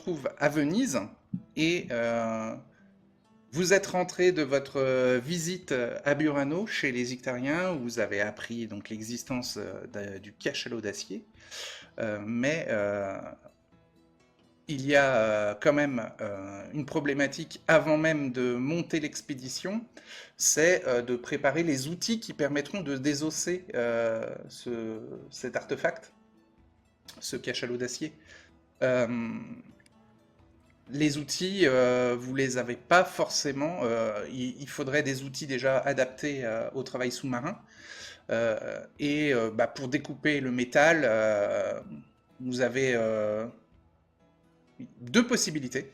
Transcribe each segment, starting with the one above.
retrouve à Venise et vous êtes rentré de votre visite à Burano chez les Ictariens où vous avez appris donc l'existence du cachalot d'acier. Mais il y a quand même une problématique avant même de monter l'expédition, c'est de préparer les outils qui permettront de désosser cet artefact, ce cachalot d'acier. Euh, les outils, vous les avez pas forcément. Il faudrait des outils déjà adaptés au travail sous-marin. Et pour découper le métal, vous avez deux possibilités.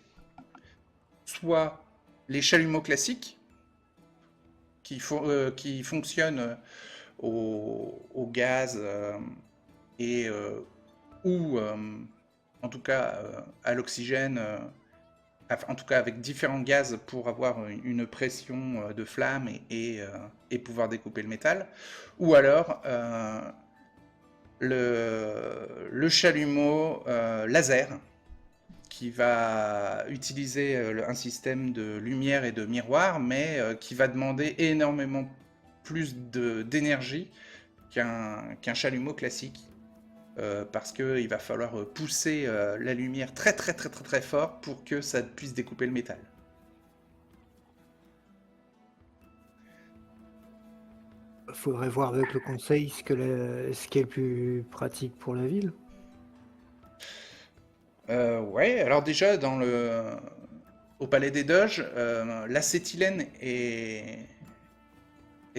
Soit les chalumeaux classiques, qui fonctionnent au gaz et ou en tout cas à l'oxygène, en tout cas avec différents gaz pour avoir une pression de flamme et pouvoir découper le métal, ou alors le chalumeau laser qui va utiliser un système de lumière et de miroir, mais qui va demander énormément plus d'énergie qu'un chalumeau classique. Parce qu'il va falloir pousser la lumière très très très très très fort pour que ça puisse découper le métal. Faudrait voir avec le conseil ce qui est le plus pratique pour la ville. Ouais, alors déjà au Palais des Doges, l'acétylène est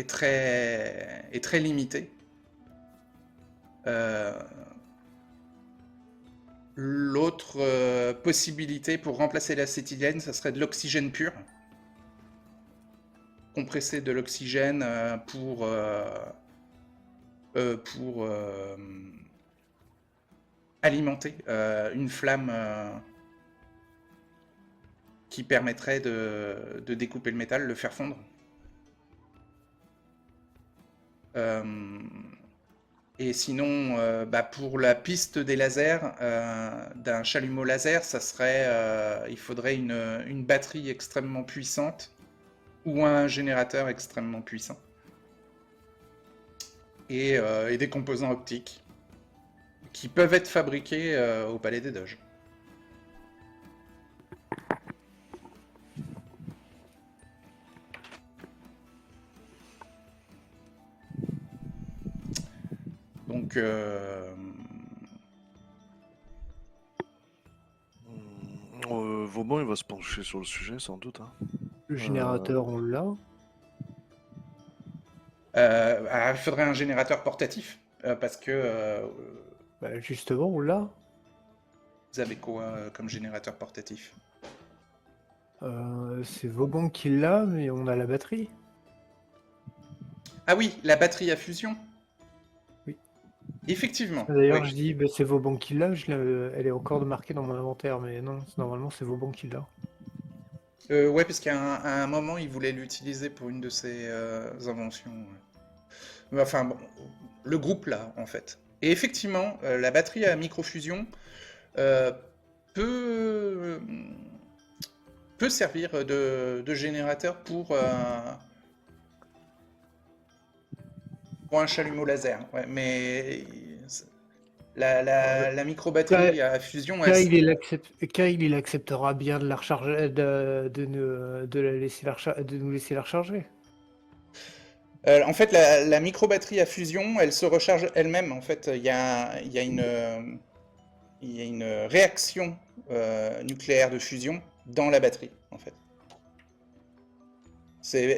très limitée. L'autre possibilité pour remplacer l'acétylène, ça serait de l'oxygène pur. Compresser de l'oxygène pour alimenter une flamme qui permettrait de découper le métal, le faire fondre. Et sinon, pour la piste des lasers, d'un chalumeau laser, il faudrait une batterie extrêmement puissante ou un générateur extrêmement puissant. Et des composants optiques qui peuvent être fabriqués au Palais des Doges. Donc, Vauban, il va se pencher sur le sujet, sans doute. Hein. Le générateur, on l'a. il faudrait un générateur portatif, parce que Bah, justement, on l'a. vous avez quoi comme générateur portatif? C'est Vauban qui l'a, mais on a la batterie. Ah oui, la batterie à fusion. Oui. Effectivement. D'ailleurs, Oui. je dis, c'est Vauban qui l'a. Elle est encore marquée dans mon inventaire, mais non, normalement, c'est Vauban qui l'a. Ouais, parce qu'à un moment, il voulait l'utiliser pour une de ses inventions. Ouais. Mais enfin, bon, le groupe là, en fait. Et effectivement, la batterie à microfusion euh, peut, peut servir de générateur pour un chalumeau laser. Ouais, mais la micro-batterie à fusion, Kyle, il acceptera bien de la recharger, de nous laisser la recharger. En fait, la micro-batterie à fusion, elle se recharge elle-même. En fait, il y a une réaction nucléaire de fusion dans la batterie, en fait.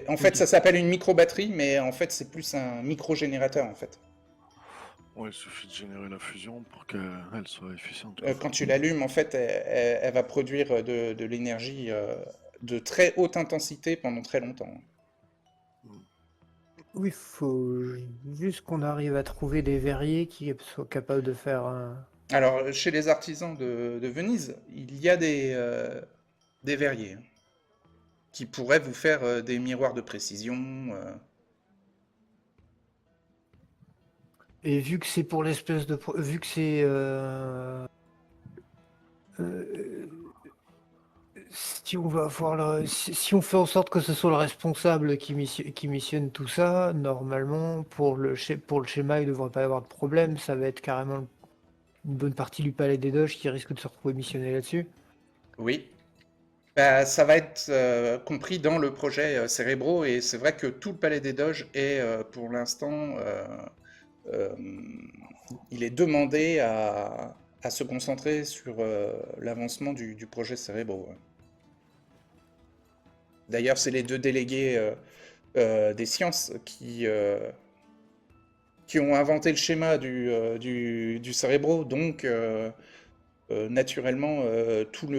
En fait, ça s'appelle une micro-batterie, mais en fait, c'est plus un micro-générateur, en fait. Ouais, il suffit de générer la fusion pour qu'elle soit efficiente. Quand tu l'allumes, en fait, elle va produire de l'énergie de très haute intensité pendant très longtemps. Oui, faut juste qu'on arrive à trouver des verriers qui soient capables de faire un... Alors, chez les artisans de Venise, il y a des verriers qui pourraient vous faire des miroirs de précision. Et vu que c'est pour l'espèce de... Vu que c'est... si on va avoir si on fait en sorte que ce soit le responsable qui missionne tout ça, normalement, pour le schéma, il ne devrait pas y avoir de problème. Ça va être carrément une bonne partie du palais des doges qui risque de se retrouver missionné là-dessus. Oui. Bah, ça va être compris dans le projet Cérébro, et c'est vrai que tout le Palais des Doges est pour l'instant, euh, il est demandé à se concentrer sur l'avancement du projet Cérébro. Ouais. D'ailleurs, c'est les deux délégués des sciences qui ont inventé le schéma du Cérébro, donc naturellement, toute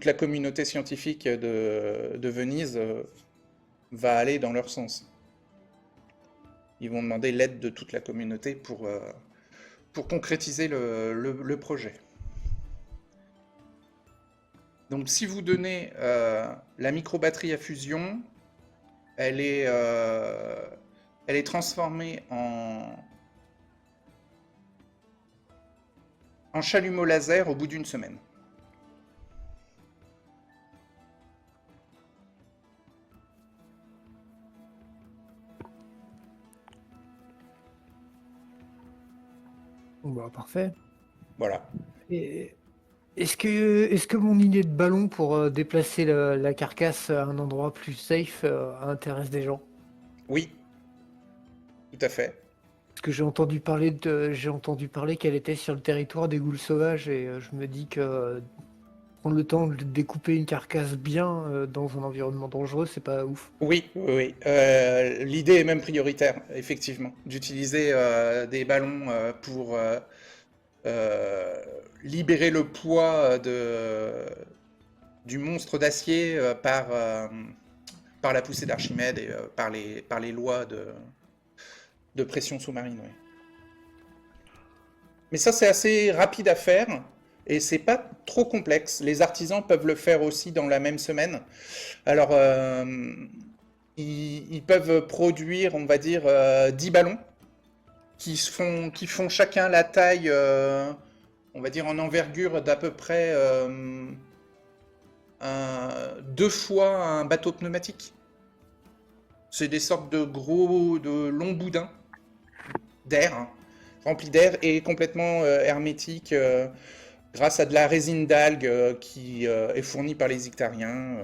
la communauté scientifique de Venise va aller dans leur sens. Ils vont demander l'aide de toute la communauté pour concrétiser le projet. Donc si vous donnez la microbatterie à fusion, elle est transformée en chalumeau laser au bout d'une semaine. Bon, bah, parfait. Voilà. Et est-ce que mon idée de ballon pour déplacer la carcasse à un endroit plus safe intéresse des gens? Oui, tout à fait. Parce que j'ai entendu parler qu'elle était sur le territoire des Goules sauvages et je me dis que prendre le temps de découper une carcasse bien dans un environnement dangereux, c'est pas ouf. Oui, oui, oui. L'idée est même prioritaire, effectivement, d'utiliser des ballons pour euh, libérer le poids du monstre d'acier par la poussée d'Archimède et par les lois de pression sous-marine. Oui. Mais ça, c'est assez rapide à faire et c'est pas trop complexe. Les artisans peuvent le faire aussi dans la même semaine. Alors, ils peuvent produire, on va dire, 10 ballons qui font chacun la taille, on va dire, en envergure d'à peu près deux fois un bateau pneumatique. C'est des sortes de longs boudins d'air, hein, remplis d'air et complètement hermétiques grâce à de la résine d'algues qui est fournie par les Ictariens.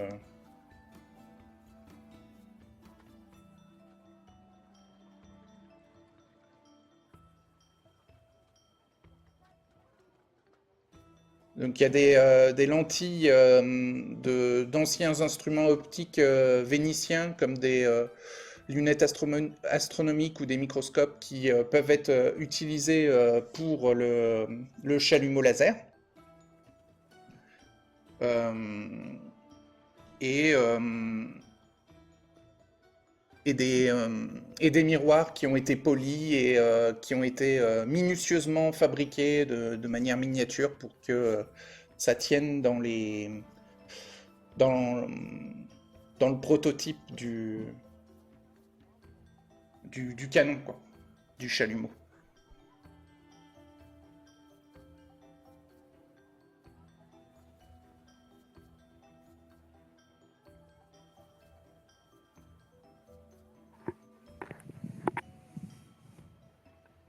Donc il y a des lentilles d'anciens instruments optiques vénitiens comme des lunettes astronomiques ou des microscopes qui peuvent être utilisés pour le chalumeau laser. Euh, et, euh, et des miroirs qui ont été polis et qui ont été minutieusement fabriqués de manière miniature pour que ça tienne dans, dans le prototype du canon, quoi, du chalumeau.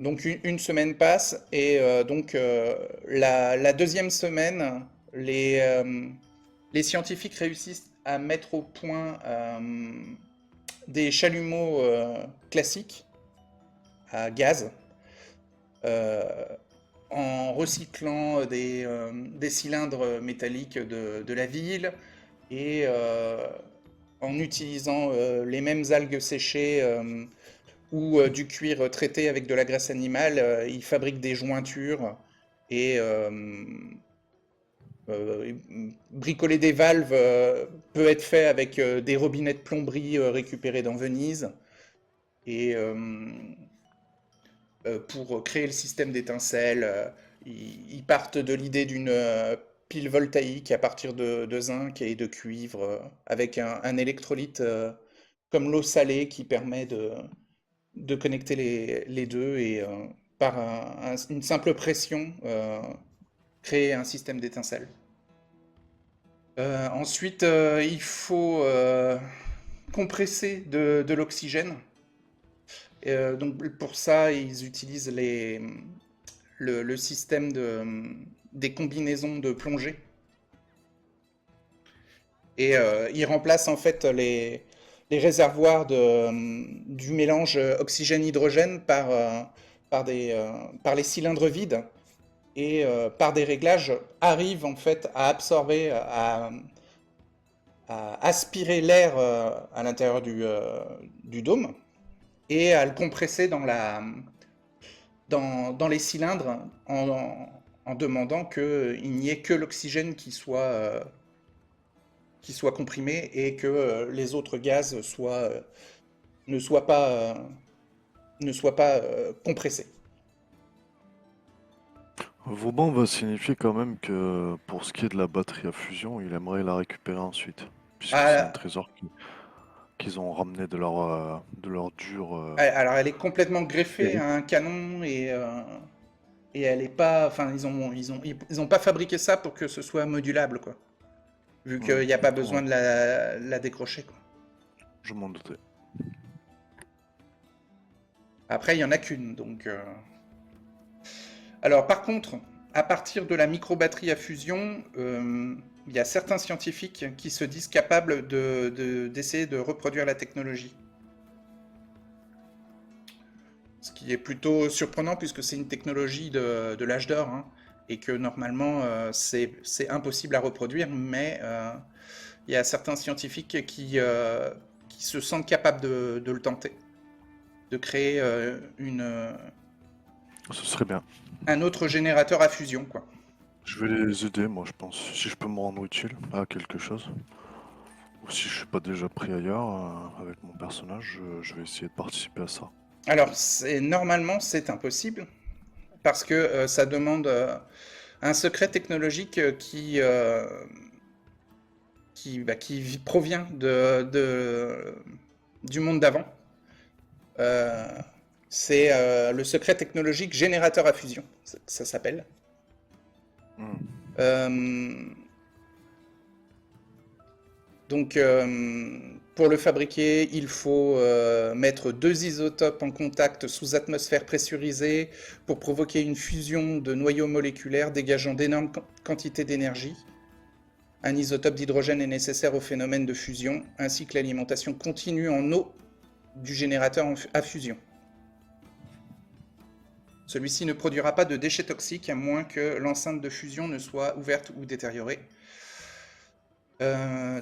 Donc une semaine passe et donc la deuxième semaine, les scientifiques réussissent à mettre au point des chalumeaux classiques à gaz euh, en recyclant des cylindres métalliques de la ville et en utilisant les mêmes algues séchées ou du cuir traité avec de la graisse animale. Ils fabriquent des jointures et bricoler des valves peut être fait avec des robinets de plomberie récupérés dans Venise. Et pour créer le système d'étincelles, ils partent de l'idée d'une pile voltaïque à partir de zinc et de cuivre, avec un électrolyte comme l'eau salée qui permet de connecter les deux et par une simple pression créer un système d'étincelles. Ensuite, il faut compresser de l'oxygène. Donc pour ça, ils utilisent le système des combinaisons de plongée. Et ils remplacent en fait les réservoirs du mélange oxygène-hydrogène par les cylindres vides et par des réglages arrivent en fait à absorber, à aspirer l'air à l'intérieur du dôme et à le compresser dans les cylindres en demandant qu'il n'y ait que l'oxygène qui soit comprimé et que les autres gaz ne soient pas, compressés. Vauban va signifier quand même que pour ce qui est de la batterie à fusion, il aimerait la récupérer ensuite. Puisque c'est un Ah, trésor qu'ils ont ramené de leur dur. alors elle est complètement greffée Hérite. à un canon et elle est pas, enfin ils ont pas fabriqué ça pour que ce soit modulable quoi, vu qu'il n'y a pas besoin Ouais, de la décrocher quoi. je m'en doutais. Après il y en a qu'une donc. Alors par contre, à partir de la microbatterie à fusion, il y a certains scientifiques qui se disent capables d'essayer de reproduire la technologie. Ce qui est plutôt surprenant puisque c'est une technologie de l'âge d'or hein, et que normalement c'est impossible à reproduire, mais il y a certains scientifiques qui se sentent capables de le tenter, de créer Ce serait bien. un autre générateur à fusion, quoi. Je vais les aider, moi, je pense. Si je peux me rendre utile à quelque chose. Ou si je suis pas déjà pris ailleurs avec mon personnage, je vais essayer de participer à ça. Alors, normalement, c'est impossible parce que ça demande un secret technologique qui provient du monde d'avant. Euh, c'est le secret technologique générateur à fusion, ça s'appelle. Hmm. Euh, donc, pour le fabriquer, il faut mettre 2 isotopes en contact sous atmosphère pressurisée pour provoquer une fusion de noyaux moléculaires dégageant d'énormes quantités d'énergie. Un isotope d'hydrogène est nécessaire au phénomène de fusion, ainsi que l'alimentation continue en eau du générateur à fusion. Celui-ci ne produira pas de déchets toxiques à moins que l'enceinte de fusion ne soit ouverte ou détériorée.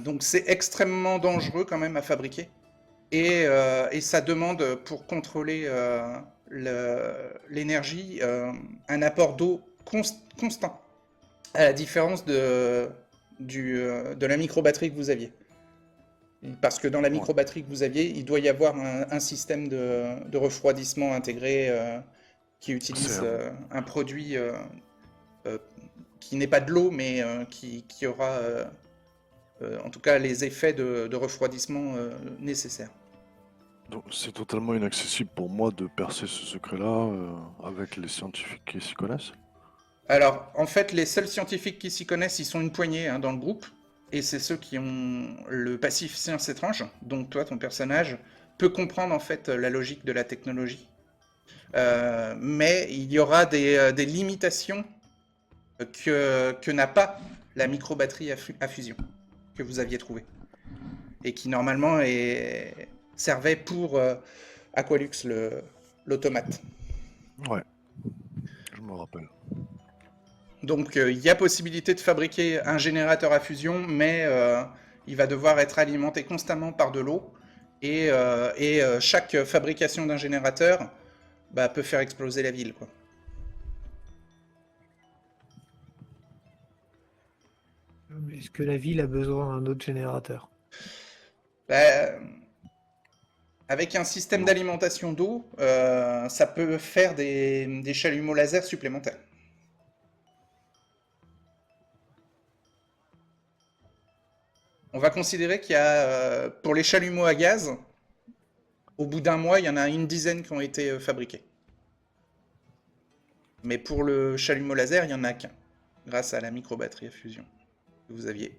Donc c'est extrêmement dangereux quand même à fabriquer. Et ça demande, pour contrôler l'énergie, un apport d'eau constant, à la différence de la microbatterie que vous aviez. Parce que dans la Ouais, microbatterie que vous aviez, il doit y avoir un système de refroidissement intégré qui c'est utilise un produit euh, qui n'est pas de l'eau, mais qui aura en tout cas les effets de refroidissement nécessaires. donc c'est totalement inaccessible pour moi de percer ce secret-là avec les scientifiques qui s'y connaissent. Alors, en fait, les seuls scientifiques qui s'y connaissent, ils sont une poignée hein, dans le groupe, et c'est ceux qui ont le passif science étrange, donc toi, ton personnage, peut comprendre en fait la logique de la technologie. Mais il y aura des limitations que n'a pas la microbatterie à fusion que vous aviez trouvée, et qui normalement servait pour Aqualux, l'automate. Ouais, je me rappelle. Donc il y a possibilité de fabriquer un générateur à fusion, mais il va devoir être alimenté constamment par de l'eau. Et chaque fabrication d'un générateur peut faire exploser la ville, quoi. Est-ce que la ville a besoin d'un autre générateur? Bah, avec un système Non. d'alimentation d'eau, ça peut faire des chalumeaux laser supplémentaires. On va considérer qu'il y a, pour les chalumeaux à gaz, au bout d'un mois, il y en a une dizaine qui ont été fabriqués. Mais pour le chalumeau laser, il n'y en a qu'un, grâce à la microbatterie à fusion que vous aviez.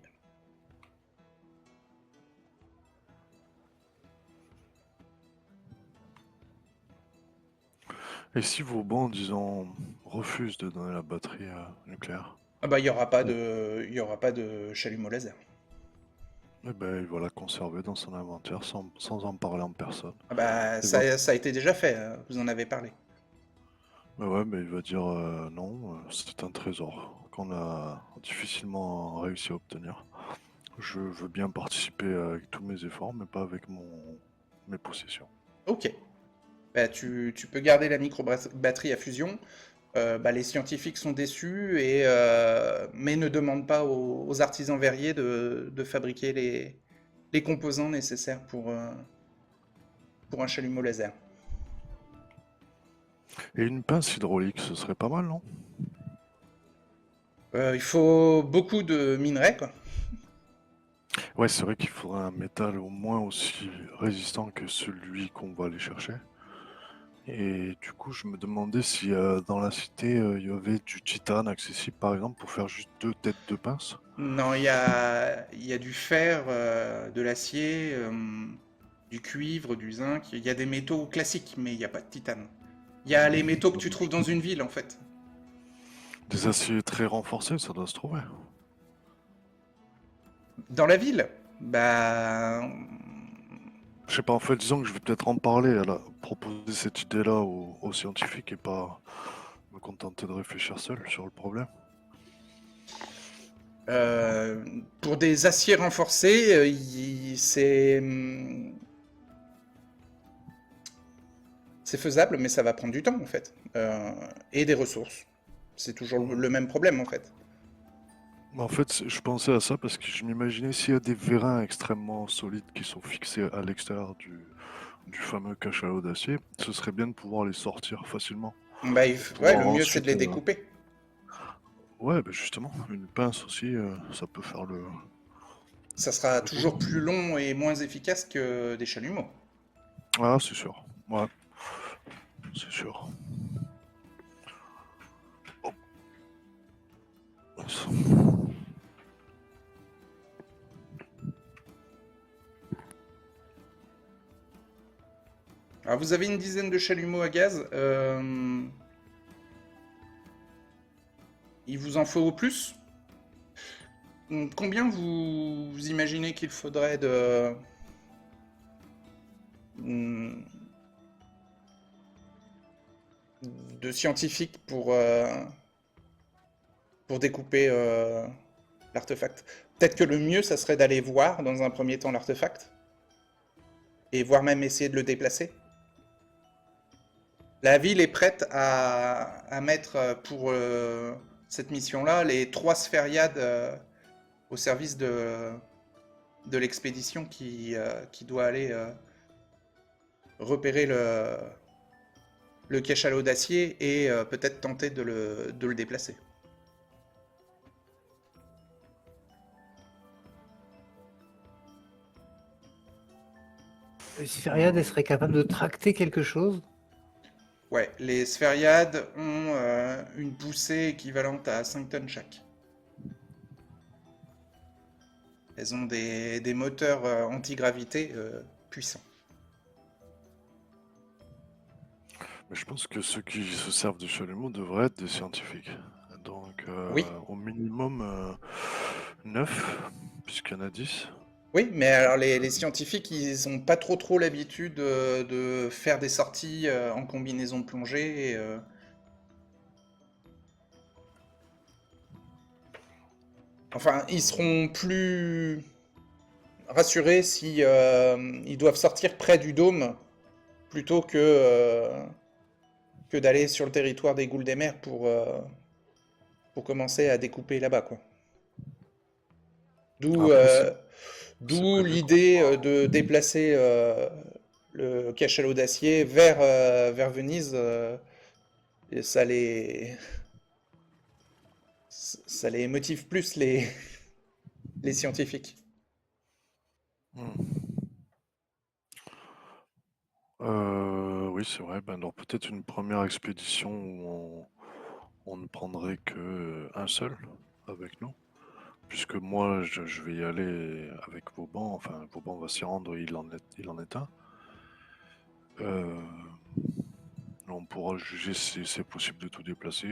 Et si Vauban, disons, refuse de donner la batterie nucléaire, Ah bah, il y aura pas de chalumeau laser. eh ben, il va la conserver dans son inventaire sans en parler en personne. Ah bah, Il va, ça a été déjà fait, vous en avez parlé. bah ouais, mais il va dire non, c'est un trésor qu'on a difficilement réussi à obtenir. Je veux bien participer avec tous mes efforts, mais pas avec mes possessions. Ok. Bah, tu peux garder la micro-batterie à fusion. Bah, les scientifiques sont déçus, mais ne demandent pas aux artisans verriers de fabriquer les composants nécessaires pour un chalumeau laser. Et une pince hydraulique, ce serait pas mal, non? Il faut beaucoup de minerais, quoi. Ouais, c'est vrai qu'il faudrait un métal au moins aussi résistant que celui qu'on va aller chercher. Et du coup, je me demandais si dans la cité, il y avait du titane accessible, par exemple, pour faire juste 2 têtes de pince. Non, il y a du fer, de l'acier, du cuivre, du zinc. Il y a des métaux classiques, mais il n'y a pas de titane. Il y a les métaux que tu trouves Dommage. dans une ville, en fait. Des aciers très renforcés, ça doit se trouver. Dans la ville, bah, Je sais pas, en fait, disons que je vais peut-être en parler, proposer cette idée-là aux scientifiques et pas me contenter de réfléchir seul sur le problème. euh, pour des aciers renforcés, c'est faisable, mais ça va prendre du temps, en fait. Et des ressources. C'est toujours Mhm. le même problème, en fait. Mais en fait, je pensais à ça parce que je m'imaginais s'il y a des vérins extrêmement solides qui sont fixés à l'extérieur du fameux cachalot d'acier, ce serait bien de pouvoir les sortir facilement. Bah, Pour ouais, pouvoir le mieux, c'est de ensuite... les découper. Ouais, bah justement, une pince aussi, ça peut faire Ça sera le boulot. toujours plus long et moins efficace que des chalumeaux. Ah, c'est sûr. Ouais, c'est sûr. Alors, vous avez une dizaine de chalumeaux à gaz. Il vous en faut plus? Combien vous imaginez qu'il faudrait hmm, de scientifiques pour découper l'artefact? Peut-être que le mieux, ça serait d'aller voir dans un premier temps l'artefact et voire même essayer de le déplacer. La ville est prête à mettre pour cette mission-là les 3 sphériades au service de l'expédition qui doit aller repérer le cachalot d'acier et peut-être tenter de le déplacer. Les Sphériades, elles seraient capables de tracter quelque chose? Ouais, les sphériades ont une poussée équivalente à 5 tonnes chaque. Elles ont des moteurs anti-gravité puissants. Mais je pense que ceux qui se servent de chalumeau devraient être des scientifiques. Donc, Oui, au minimum 9, puisqu'il y en a 10. oui, mais alors les scientifiques, ils ont pas trop l'habitude de faire des sorties en combinaison de plongée. Enfin, ils seront plus rassurés si ils doivent sortir près du dôme plutôt que d'aller sur le territoire des Goules des Mers pour commencer à découper là-bas, quoi. D'où Après, c'est d'où prévu qu'on l'idée soit... de déplacer le cachalot d'acier vers Venise. Et ça les motive plus les scientifiques. Hmm. Oui, c'est vrai. Ben, alors peut-être une première expédition où on ne prendrait que un seul avec nous. Puisque moi, je vais y aller avec Vauban. Enfin, Vauban va s'y rendre, il en est un. Euh, On pourra juger si c'est possible de tout déplacer.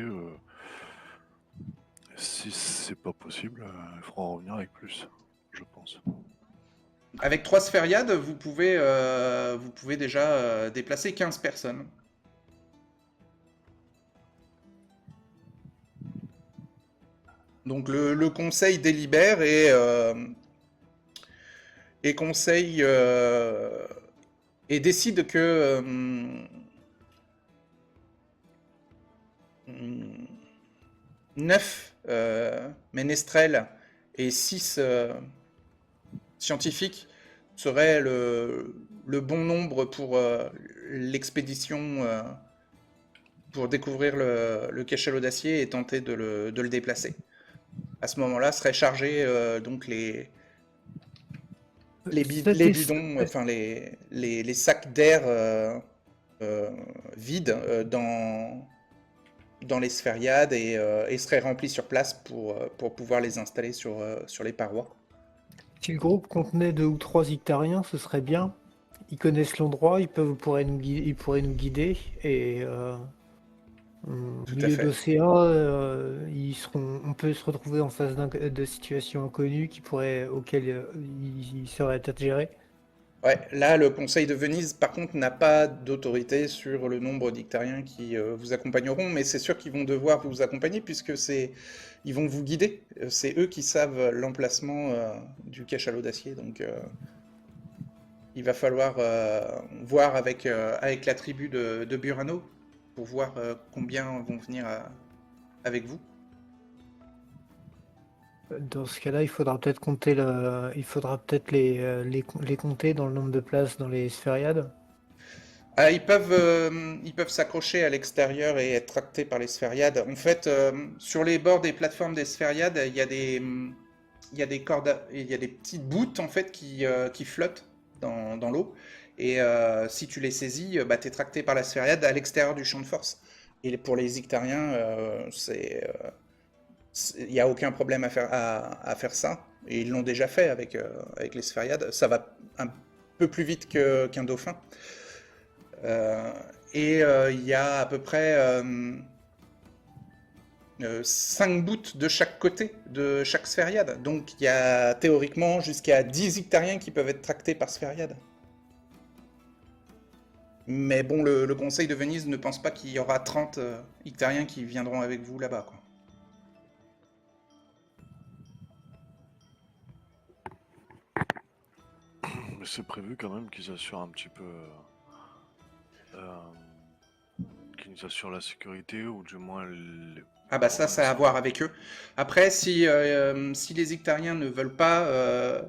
Si c'est pas possible, il faudra revenir avec plus, je pense. Avec 3 sphériades, vous pouvez déjà déplacer 15 personnes. Donc le conseil délibère et conseille et décide que 9 ménestrels et 6 scientifiques seraient le bon nombre pour l'expédition pour découvrir le cachalot d'acier et tenter de le déplacer. À ce moment-là, seraient chargés donc les bidons, enfin les sacs d'air vides dans les sphériades et seraient remplis sur place pour pouvoir les installer sur les parois. Si le groupe contenait 2 ou 3 Ictariens, ce serait bien. Ils connaissent l'endroit, ils pourraient nous guider et au Tout à milieu fait. d'océan, on peut se retrouver en face de situations inconnues auxquelles ils seraient à gérer. Ouais, là, le Conseil de Venise, par contre, n'a pas d'autorité sur le nombre d'Ictariens qui vous accompagneront, mais c'est sûr qu'ils vont devoir vous accompagner puisque ils vont vous guider. C'est eux qui savent l'emplacement du cachalot d'acier, donc il va falloir voir avec la tribu de Burano pour voir combien vont venir avec vous. Dans ce cas-là, il faudra peut-être les compter dans le nombre de places dans les sphériades. Ah, ils peuvent s'accrocher à l'extérieur et être tractés par les sphériades. En fait, sur les bords des plateformes des sphériades, il y a des cordes, il y a des petites bouts en fait qui flottent dans l'eau. Et si tu les saisis, bah, t'es tracté par la sphériade à l'extérieur du champ de force. Et pour les Ictariens, il n'y a aucun problème à faire ça. Et ils l'ont déjà fait avec les sphériades. Ça va un peu plus vite qu'un dauphin. Il y a à peu près 5 bouts de chaque côté de chaque sphériade. Donc il y a théoriquement jusqu'à 10 Ictariens qui peuvent être tractés par sphériade. Mais bon, le Conseil de Venise ne pense pas qu'il y aura 30 Ictariens qui viendront avec vous là-bas, quoi. Mais c'est prévu quand même qu'ils assurent un petit peu. Qu'ils nous assurent la sécurité ou du moins. Ah bah ça a à voir avec eux. Après, si les Ictariens ne veulent pas,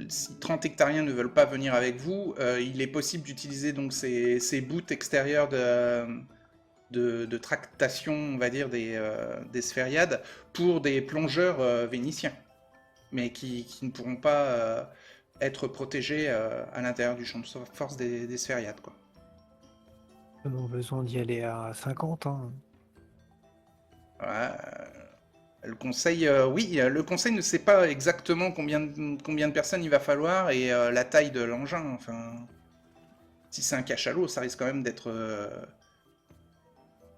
si 30 Hectariens ne veulent pas venir avec vous, il est possible d'utiliser donc ces bouts extérieurs de tractation, on va dire, des sphériades pour des plongeurs vénitiens, mais qui ne pourront pas être protégés à l'intérieur du champ de force des sphériades, quoi. Ils ont besoin d'y aller à 50. Hein. Voilà. Le conseil, oui, le conseil ne sait pas exactement combien de personnes il va falloir et la taille de l'engin. Enfin, si c'est un cachalot, ça risque quand même d'être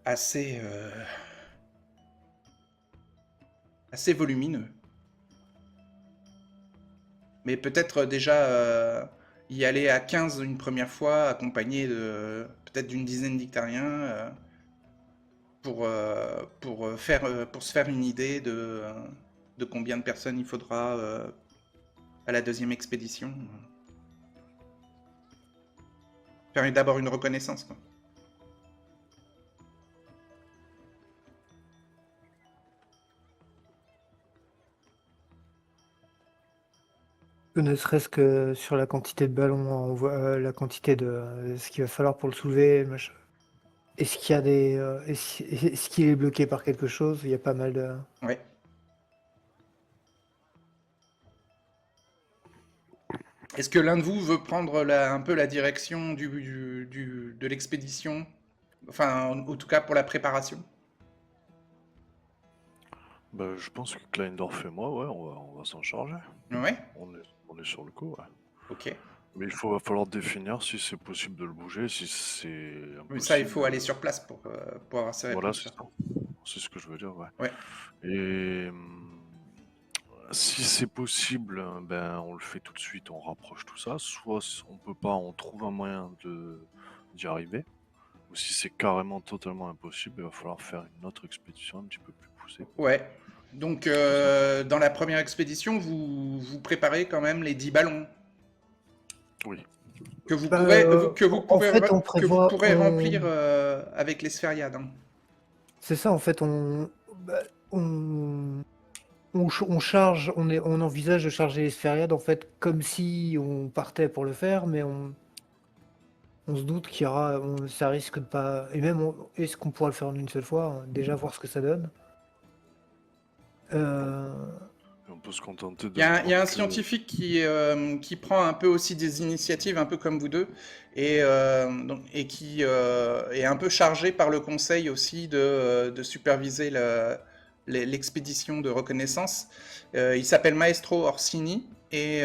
assez volumineux. Mais peut-être déjà y aller à 15 une première fois, accompagné de peut-être d'une dizaine d'Ictariens, pour se faire une idée de combien de personnes il faudra à la deuxième expédition. Faire d'abord une reconnaissance, quoi. Ne serait-ce que sur la quantité de ballons, la quantité de ce qu'il va falloir pour le soulever. Machin. Est-ce qu'il y a est-ce qu'il est bloqué par quelque chose? Il y a pas mal de. Ouais. Est-ce que l'un de vous veut prendre un peu la direction de l'expédition? Enfin, en tout cas pour la préparation. Bah, je pense que Kleindorf et moi, ouais, on va s'en charger. Ouais, On est sur le coup, ouais. ok. Mais va falloir définir si c'est possible de le bouger, si c'est Mais ça, il impossible. faut aller sur place pour avoir ces Voilà, c'est réponses-là. ça. C'est ce que je veux dire, ouais. Ouais. Et si c'est possible, ben on le fait tout de suite, on rapproche tout ça. Soit on peut pas, on trouve un moyen d'y arriver. Ou si c'est carrément totalement impossible, il va falloir faire une autre expédition un petit peu plus poussée. Ouais. Donc, Tout ça. dans la première expédition, vous préparez quand même les 10 ballons Oui. que vous Bah, pourrez, en fait, on que vous prévoit, pourrez remplir avec les sphériades. Hein. c'est ça, en fait, bah, on charge, on envisage de charger les sphériades, en fait, comme si on partait pour le faire, mais on se doute qu'il y aura, ça risque de pas, et même, est-ce qu'on pourra le faire en une seule fois, hein, déjà voir ce que ça donne. Et on peut se contenter de Il y a voir un que... scientifique qui prend un peu aussi des initiatives, un peu comme vous deux, et qui est un peu chargé par le conseil aussi de superviser l'expédition de reconnaissance. Il s'appelle Maestro Orsini, et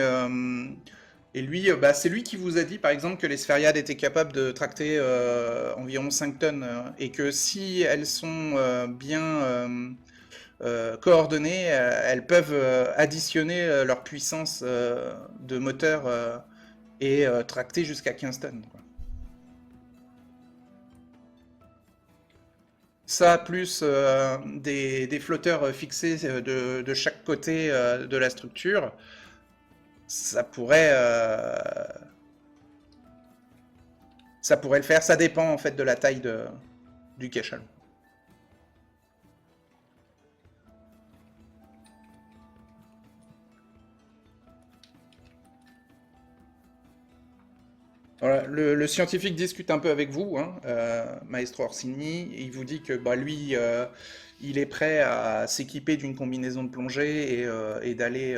lui, c'est lui qui vous a dit, par exemple, que les sphériades étaient capables de tracter environ 5 tonnes, et que si elles sont coordonnées, elles peuvent additionner leur puissance de moteur et tracter jusqu'à 15 tonnes. Quoi. Ça, plus des flotteurs fixés de chaque côté de la structure, ça pourrait le faire. Ça dépend en fait de la taille du cachalot. Voilà, le scientifique discute un peu avec vous, hein, Maestro Orsini. Il vous dit que lui, il est prêt à s'équiper d'une combinaison de plongée et d'aller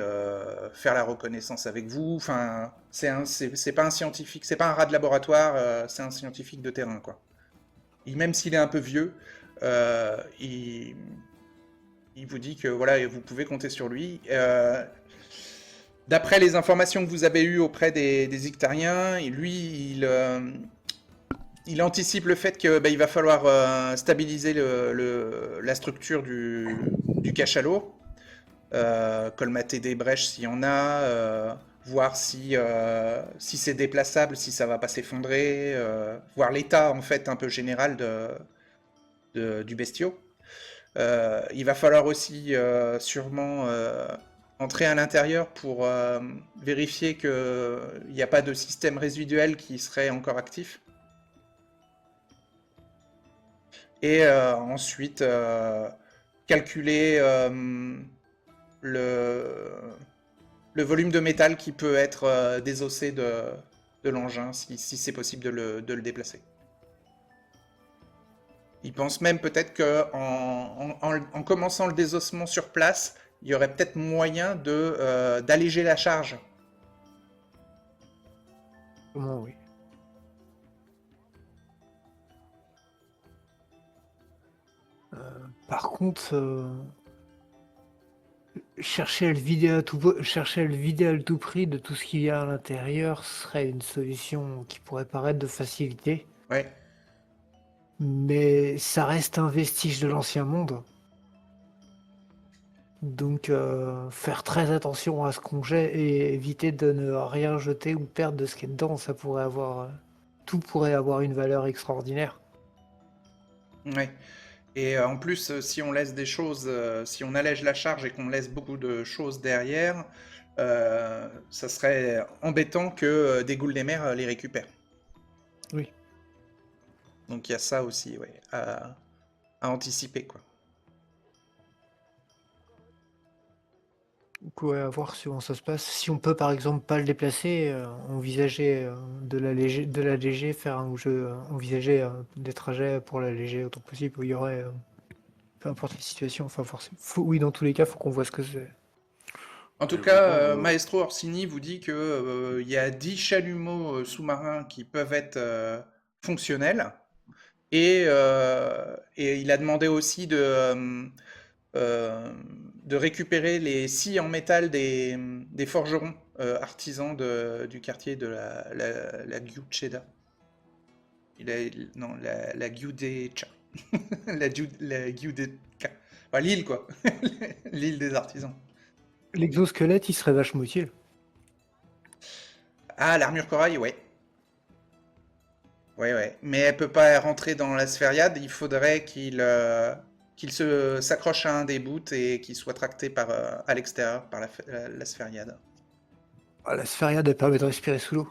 faire la reconnaissance avec vous. Enfin, c'est pas un scientifique, c'est pas un rat de laboratoire, c'est un scientifique de terrain, quoi. Et même s'il est un peu vieux, il vous dit que voilà, vous pouvez compter sur lui. D'après les informations que vous avez eues auprès des Ictariens, lui, il anticipe le fait qu'il va falloir stabiliser la structure du cachalot, colmater des brèches s'il y en a, voir si c'est déplaçable, si ça va pas s'effondrer, voir l'état en fait un peu général du bestiau. Il va falloir aussi sûrement entrer à l'intérieur pour vérifier qu'il n'y a pas de système résiduel qui serait encore actif. Et ensuite, calculer le volume de métal qui peut être désossé de l'engin, si c'est possible de le déplacer. Il pense même peut-être qu'en commençant le désossement sur place, il y aurait peut-être moyen d'alléger la charge. Comment, oui. Par contre, chercher à le vider à tout prix de tout ce qu'il y a à l'intérieur serait une solution qui pourrait paraître de facilité, Ouais. mais ça reste un vestige de l'ancien monde. Donc faire très attention à ce qu'on jette et éviter de ne rien jeter ou perdre de ce qui est dedans, tout pourrait avoir une valeur extraordinaire. Ouais. Et en plus, si on laisse des choses, si on allège la charge et qu'on laisse beaucoup de choses derrière, ça serait embêtant que des goules des mers les récupèrent. Oui. Donc il y a ça aussi, ouais, à anticiper, quoi. Donc ouais, à voir comment ça se passe. Si on peut par exemple pas le déplacer, envisager de l'alléger, faire un jeu, envisager des trajets pour l'alléger autant que possible où il y aurait, peu importe les situations, enfin forcément. Oui, dans tous les cas, faut qu'on voit ce que c'est. En tout Et cas, vraiment, Maestro Orsini vous dit que il y a 10 chalumeaux sous-marins qui peuvent être fonctionnels. Et il a demandé aussi de récupérer les scies en métal des forgerons artisan du quartier de la Giucheda. Non, la Giudecca. La Giudecca. Enfin, l'île, quoi. L'île des artisans. L'exosquelette, il serait vachement utile. Ah, l'armure corail, ouais. Ouais, ouais. Mais elle peut pas rentrer dans la sphériade. Il faudrait qu'il s'accroche à un des bouts et qu'il soit tracté à l'extérieur par la sphériade. Ah, la sphériade, elle permet de respirer sous l'eau.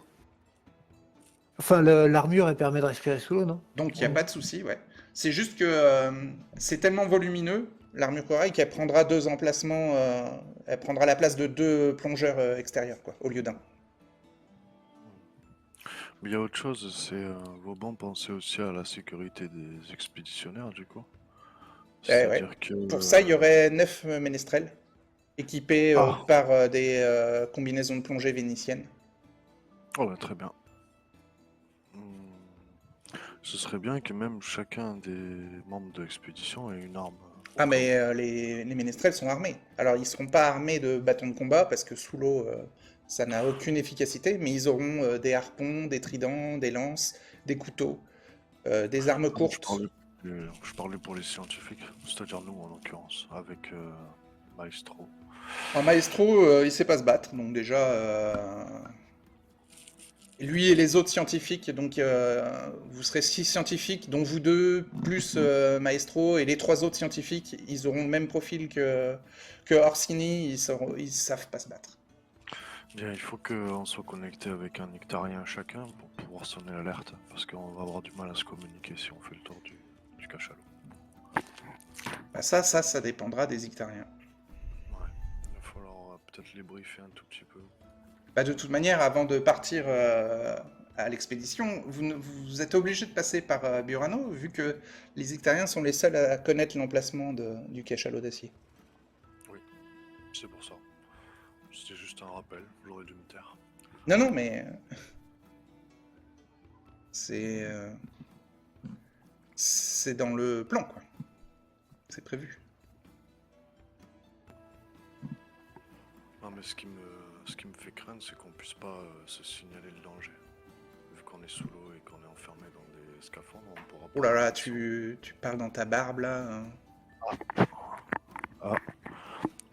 Enfin, l'armure, elle permet de respirer sous l'eau, non? Donc il n'y a pas de souci, ouais. C'est juste que c'est tellement volumineux, l'armure corail, qu'elle prendra 2 emplacements. Elle prendra la place de 2 plongeurs extérieurs, quoi, au lieu d'un. Mais il y a autre chose, c'est Vauban pensait aussi à la sécurité des expéditionnaires, du coup. Ouais, ouais. C'est-à-dire que... Pour ça, il y aurait 9 ménestrels, équipés Ah, par des combinaisons de plongée vénitiennes. oh, bah, très bien. Hmm. Ce serait bien que même chacun des membres de l'expédition ait une arme. Ah, mais les ménestrels sont armés. Alors, ils seront pas armés de bâtons de combat, parce que sous l'eau, ça n'a aucune efficacité, mais ils auront des harpons, des tridents, des lances, des couteaux, des armes Non, courtes. je parlais pour les scientifiques, c'est-à-dire nous en l'occurrence, avec Maestro. En maestro, il sait pas se battre, donc déjà, lui et les autres scientifiques, donc vous serez 6 scientifiques, dont vous deux, plus maestro, et les 3 autres scientifiques, ils auront le même profil que Orsini, ils savent pas se battre. Bien, il faut qu'on soit connecté avec un nectarien chacun pour pouvoir sonner l'alerte, parce qu'on va avoir du mal à se communiquer si on fait le tour du cachalot. Bah ça dépendra des Ictariens. Ouais, il va falloir peut-être les briefer un tout petit peu. Bah, de toute manière, avant de partir à l'expédition, vous êtes obligé de passer par Burano, vu que les Ictariens sont les seuls à connaître l'emplacement du cachalot d'acier. Oui, c'est pour ça. C'était juste un rappel, j'aurais dû me taire. Non, non, mais c'est c'est dans le plan, quoi. C'est prévu. Non, mais ce qui me fait craindre, c'est qu'on puisse pas se signaler le danger. Vu qu'on est sous l'eau et qu'on est enfermé dans des scaphandres, on pourra Oh pas... là là, tu parles dans ta barbe, là. Hein. Ah,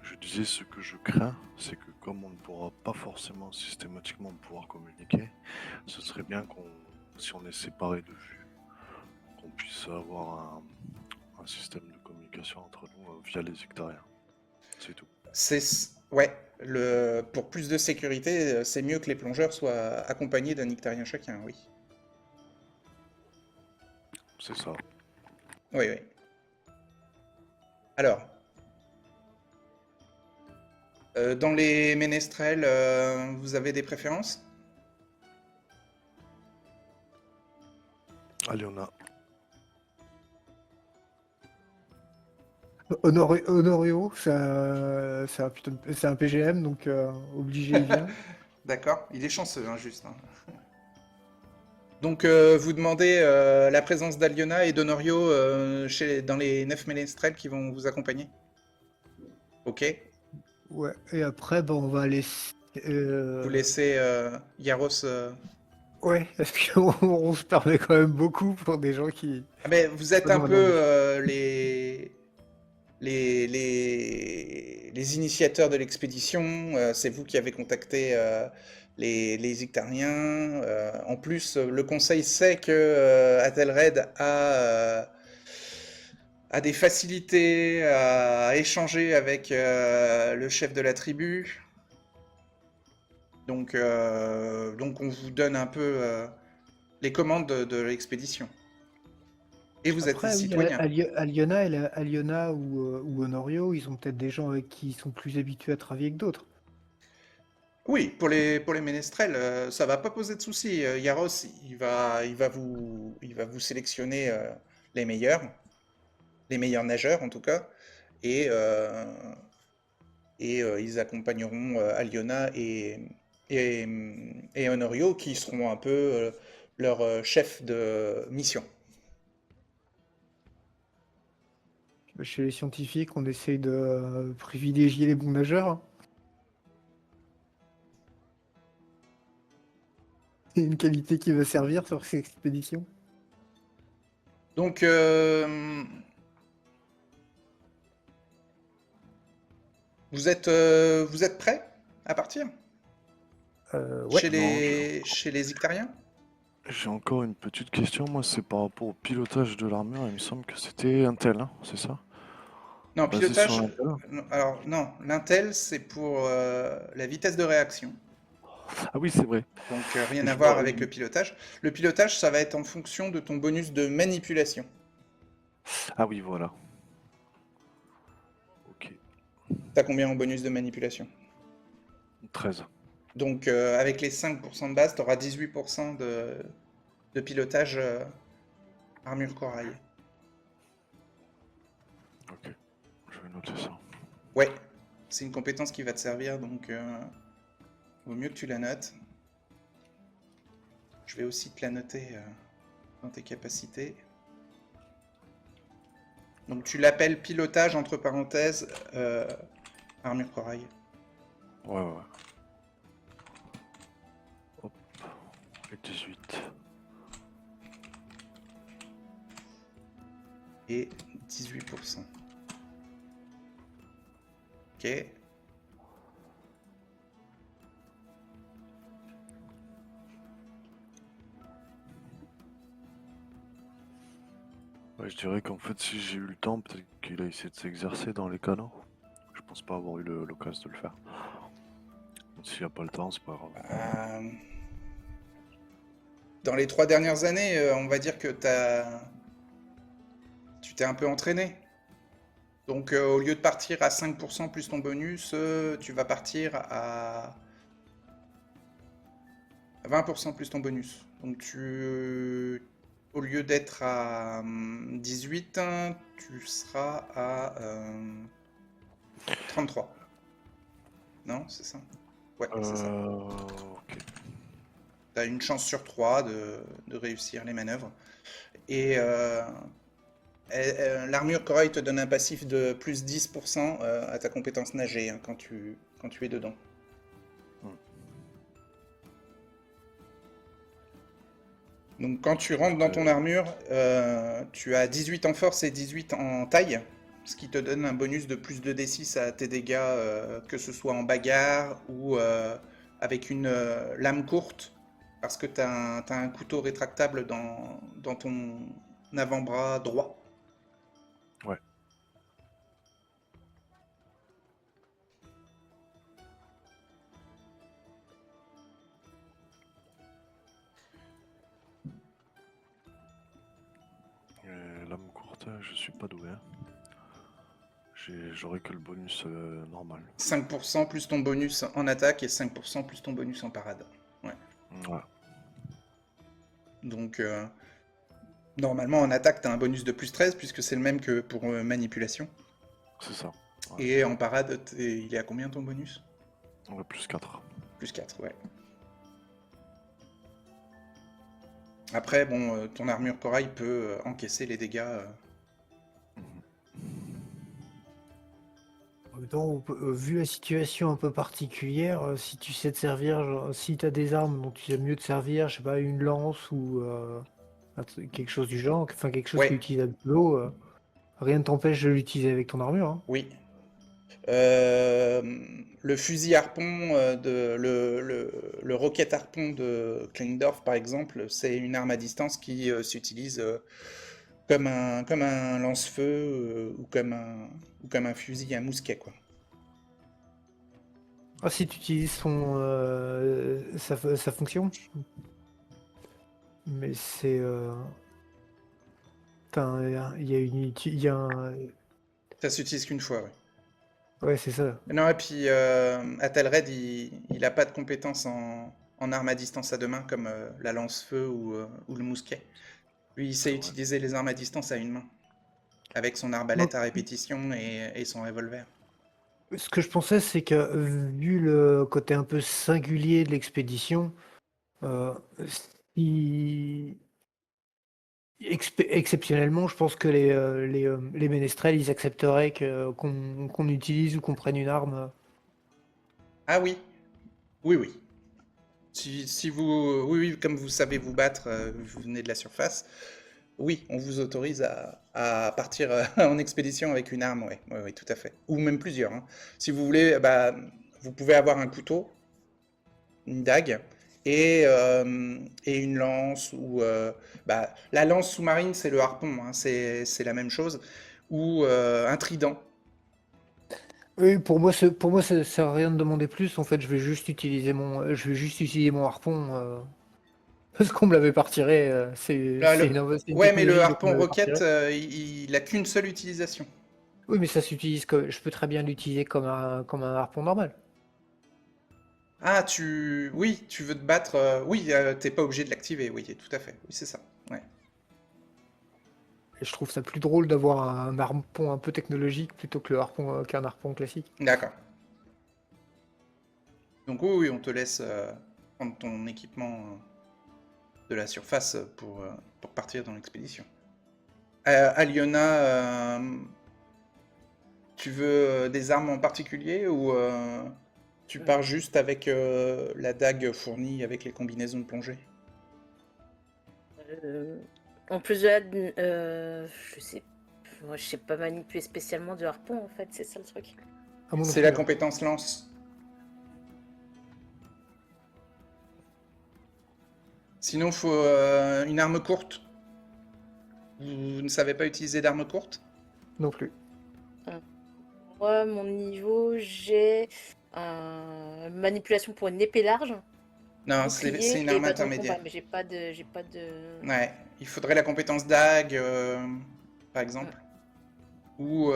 je disais ce que je crains, c'est que comme on ne pourra pas forcément systématiquement pouvoir communiquer, ce serait bien si on est séparés de vue, qu'on puisse avoir un système de communication entre nous via les sectariens. C'est tout. Ouais, pour plus de sécurité, c'est mieux que les plongeurs soient accompagnés d'un Ictarien chacun, oui. C'est ça. Oui, oui. Alors, dans les ménestrels, vous avez des préférences? Allez, on a... Honorio, c'est un PGM, donc obligé, il vient. D'accord, il est chanceux, hein, juste. Hein. Donc, vous demandez la présence d'Aliona et d'Honorio dans les 9 ménestrels qui vont vous accompagner? Ok. Ouais, et après, on va laisser. Vous laissez Yaros. Ouais, parce qu'on se permet quand même beaucoup pour des gens qui Ah, mais vous êtes sont un dans un peu danger. les initiateurs de l'expédition. C'est vous qui avez contacté les Ictariens. En plus, le conseil sait que Athelred a des facilités à échanger avec le chef de la tribu. Donc on vous donne un peu les commandes de l'expédition. Et vous êtes des Après, oui, citoyens. Aliona ou Honorio, ils ont peut-être des gens avec qui ils sont plus habitués à travailler que d'autres. Oui, pour les ménestrels, ça va pas poser de soucis. Yaros, il va vous sélectionner les meilleurs nageurs en tout cas, et, euh, et ils accompagneront Aliona et, et Honorio qui seront un peu leurs chefs de mission. Chez les scientifiques, on essaye de privilégier les bons nageurs. une qualité qui veut servir sur cette expédition. Donc, vous êtes prêt à partir Ouais. Non, chez les Ictariens? j'ai encore une petite question. Moi, c'est par rapport au pilotage de l'armure. Il me semble que c'était Intel, hein, c'est ça? Non, Basé sur pilotage. Intel? Alors, non, l'intel, c'est pour la vitesse de réaction. Ah oui, c'est vrai. Donc, rien à Je voir vois. avec le pilotage. Le pilotage, ça va être en fonction de ton bonus de manipulation. Ah oui, voilà. Ok. T'as combien en bonus de manipulation? 13. Donc, avec les 5% de base, tu auras 18% de pilotage armure corail. Ok. Je vais noter ça. Ouais, c'est une compétence qui va te servir, donc vaut mieux que tu la notes. Je vais aussi te la noter dans tes capacités. Donc, tu l'appelles pilotage, entre parenthèses, armure corail. Ouais, ouais. Hop. Et 18. Et 18%. Ok. Ouais, je dirais qu'en fait, si j'ai eu le temps, peut-être qu'il a essayé de s'exercer dans les canons. Je pense pas avoir eu l'occasion de le faire. Donc, s'il n'y a pas le temps, c'est pas grave. Dans les 3 dernières années, on va dire que tu t'es un peu entraîné. Donc, au lieu de partir à 5% plus ton bonus, tu vas partir à 20% plus ton bonus. Donc, au lieu d'être à 18, tu seras à 33. Non, c'est ça? Ouais, c'est ça. Ok. Tu as une chance sur 3 de réussir les manœuvres. Et l'armure corail te donne un passif de plus 10% à ta compétence nager hein, quand tu es dedans. Donc quand tu rentres dans ton armure, tu as 18 en force et 18 en taille, ce qui te donne un bonus de plus de D6 à tes dégâts, que ce soit en bagarre ou avec une lame courte, parce que tu as, un couteau rétractable dans ton avant-bras droit. Ouais. Lame courte, je suis pas doué. Hein. J'aurai que le bonus normal. 5% plus ton bonus en attaque et 5% plus ton bonus en parade. Ouais. Ouais. Donc, normalement, en attaque, tu as un bonus de plus 13, puisque c'est le même que pour manipulation. C'est ça. Ouais. Et en parade, il est à combien ton bonus? Ouais, plus 4. Plus 4, ouais. Après, bon, ton armure corail peut encaisser les dégâts. En même temps, vu la situation un peu particulière, si tu sais te servir, genre, si tu as des armes dont tu sais mieux te servir, je sais pas, une lance ou quelque chose du genre, enfin quelque chose qui est Ouais, utilisable de l'eau, rien ne t'empêche de l'utiliser avec ton armure. Hein. oui. Le fusil harpon, le rocket harpon de Klingdorf, par exemple, c'est une arme à distance qui s'utilise comme un lance-feu ou comme un fusil à mousquet, quoi. Ah, si tu utilises sa fonction, mais c'est il y a il y a Ça s'utilise qu'une fois, ouais. ouais, c'est ça. Non, et puis Athelred, il a pas de compétences en armes à distance à deux mains comme la lance-feu ou le mousquet. Lui, il sait C'est vrai. utiliser les armes à distance à une main, avec son arbalète Donc, à répétition et son revolver. ce que je pensais, c'est que vu le côté un peu singulier de l'expédition, euh, si exceptionnellement, je pense que les ménestrels, ils accepteraient qu'on utilise ou qu'on prenne une arme. Ah oui, oui, oui. Si vous, oui, comme vous savez vous battre, vous venez de la surface, oui, on vous autorise à partir en expédition avec une arme, oui, oui, oui, tout à fait. Ou même plusieurs, hein. Si vous voulez, bah, vous pouvez avoir un couteau, une dague, et une lance, ou bah, la lance sous-marine, c'est le harpon, hein, c'est la même chose, ou un trident. Oui, pour moi, ça sert à rien de demander plus. En fait, je vais juste utiliser mon harpon parce qu'on me l'avait pas retiré. Là, C'est une ouais, mais le technologie qu'on harpon m'avait pas retiré. roquette, il a qu'une seule utilisation. Oui, mais ça s'utilise comme, je peux très bien l'utiliser comme un harpon normal. Ah, oui, tu veux te battre. Oui, t'es pas obligé de l'activer. Oui, tout à fait. Oui, c'est ça. Ouais. Et je trouve ça plus drôle d'avoir un harpon un peu technologique plutôt que le harpon qu'un harpon classique. D'accord. Donc oui, oui, on te laisse prendre ton équipement de la surface pour partir dans l'expédition. Aliona, tu veux des armes en particulier ou tu pars juste avec la dague fournie avec les combinaisons de plongée? En plus de là, moi je sais pas manipuler spécialement de harpon en fait, c'est ça le truc. Ah, moi non C'est plus, la hein. compétence lance. Sinon, il faut une arme courte. Vous ne savez pas utiliser d'arme courte? Non plus. Moi, mon niveau, j'ai manipulation pour une épée large, Non, c'est bouclier une et arme bâton de combat, intermédiaire. mais j'ai pas de. Ouais, il faudrait la compétence dague, par exemple. Ou,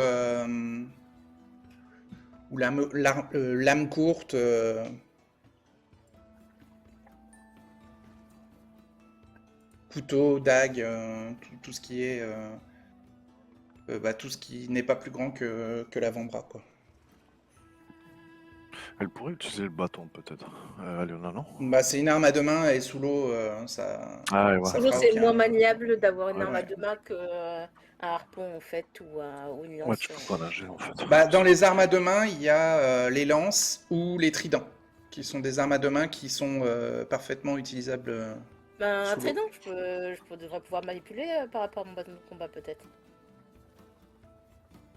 ou lame courte. Couteau, dague, tout ce qui est. Bah, tout ce qui n'est pas plus grand que l'avant-bras, quoi. Elle pourrait utiliser le bâton, peut-être. Aliona, non? Bah, c'est une arme à deux mains et sous l'eau, ça. Ah, ouais, Ça Sous l'eau, fera c'est aucun. moins maniable d'avoir une Ouais. arme à deux mains que un harpon en fait ou une lance. Ouais, tu peux pas nager, en fait. Bah, dans les armes à deux mains, il y a les lances ou les tridents, qui sont des armes à deux mains qui sont parfaitement utilisables Ben, un sous l'eau. trident, devrais pouvoir manipuler par rapport à mon bâton de combat peut-être.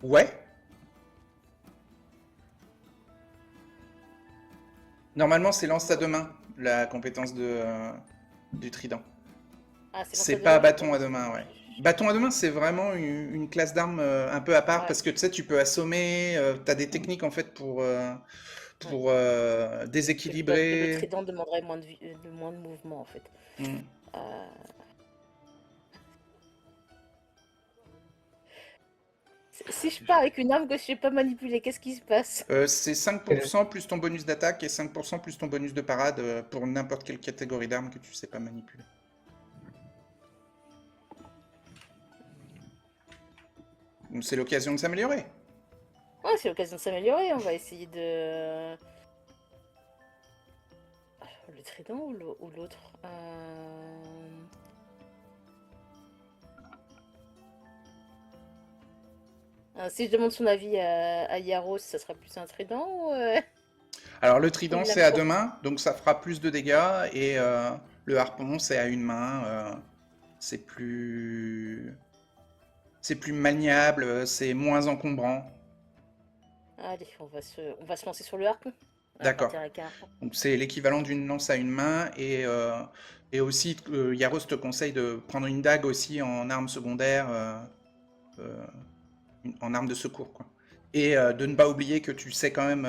Ouais. Normalement, c'est lance à deux mains, la compétence du trident. Ah, c'est C'est lance à deux pas mains, bâton à d'accord. deux mains, ouais. Bâton à deux mains, c'est vraiment une classe d'armes un peu à part Ouais. parce que tu sais, tu peux assommer, t'as des techniques en fait pour Le déséquilibrer. trident demanderait moins de mouvement en fait. Hmm. Euh, Si je pars avec une arme que je sais pas manipuler, qu'est-ce qui se passe? C'est 5% plus ton bonus d'attaque et 5% plus ton bonus de parade pour n'importe quelle catégorie d'armes que tu sais pas manipuler. Donc c'est l'occasion de s'améliorer. Ouais, c'est l'occasion de s'améliorer. On va essayer de. Le trident ou l'autre Si je demande son avis à Yaros, ça sera plus un trident ou Alors le trident Une lame c'est à deux courte. mains, donc ça fera plus de dégâts, et le harpon c'est à une main, c'est plus maniable, c'est moins encombrant. Allez, on va se lancer sur le harpon. On va D'accord. partir avec un harpon. Donc c'est l'équivalent d'une lance à une main, et aussi Yaros te conseille de prendre une dague aussi en arme secondaire, euh, en arme de secours, quoi. Et de ne pas oublier que tu sais quand même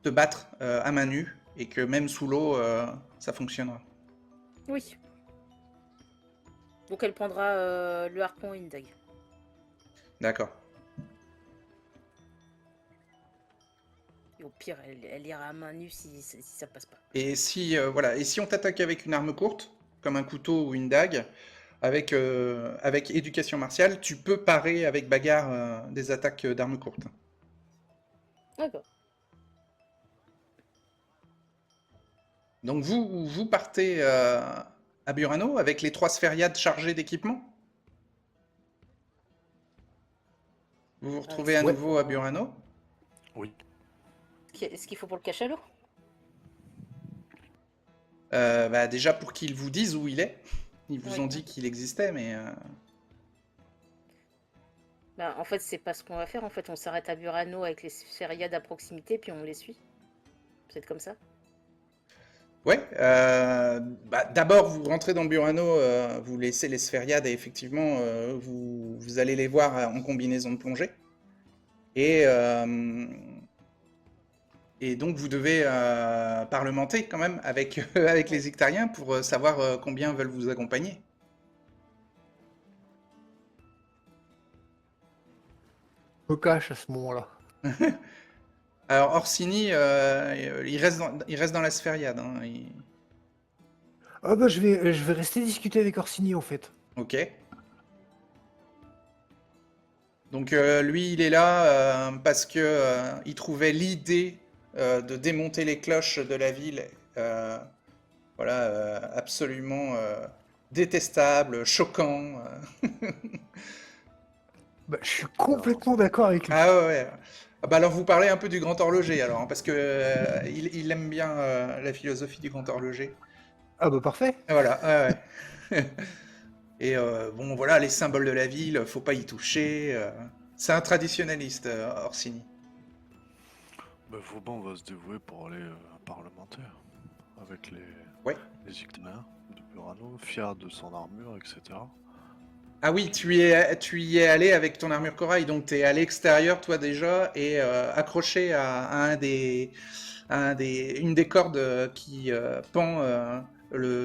te battre à main nue, et que même sous l'eau, ça fonctionnera. Oui. Donc elle prendra le harpon et une dague. D'accord. Et au pire, elle ira à main nue si ça passe pas. Et si, voilà, et si on t'attaque avec une arme courte, comme un couteau ou une dague, avec éducation martiale, tu peux parer avec bagarre des attaques d'armes courtes. D'accord. Donc vous partez à Burano avec les 3 sphériades chargées d'équipement. Vous vous retrouvez à Ouais. nouveau à Burano. Oui. Est-ce qu'il faut pour le cachalot? Bah, déjà pour qu'ils vous disent où il est. Ils vous Oui. ont dit qu'il existait, mais... Bah, en fait, c'est pas ce qu'on va faire. En fait, on s'arrête à Burano avec les Sphériades à proximité, puis on les suit. C'est comme ça. Ouais, bah, d'abord vous rentrez dans Burano, vous laissez les Sphériades et effectivement vous allez les voir en combinaison de plongée. Et donc vous devez parlementer quand même avec, avec les Ictariens pour savoir combien veulent vous accompagner. Je me cache à ce moment-là. Alors Orsini, il reste dans la Sphériade. Hein, Ah bah je vais rester discuter avec Orsini en fait. Ok. Donc lui, il est là parce que il trouvait l'idée de démonter les cloches de la ville, voilà, absolument détestable, choquant. Bah, je suis complètement d'accord avec lui. Ah ouais, ouais. Ah bah alors vous parlez un peu du grand horloger alors, hein, parce que il aime bien la philosophie du grand horloger. Ah bah parfait. Et voilà, ouais, ouais. Et bon voilà, les symboles de la ville, faut pas y toucher. C'est un traditionnaliste, Orsini. Bah, Vauban va se dévouer pour aller parlementaire avec Ouais. les Ictariens de Burano, fier de son armure, etc. Ah oui, tu y es allé avec ton armure corail, donc tu es à l'extérieur toi déjà et accroché à une des cordes qui pend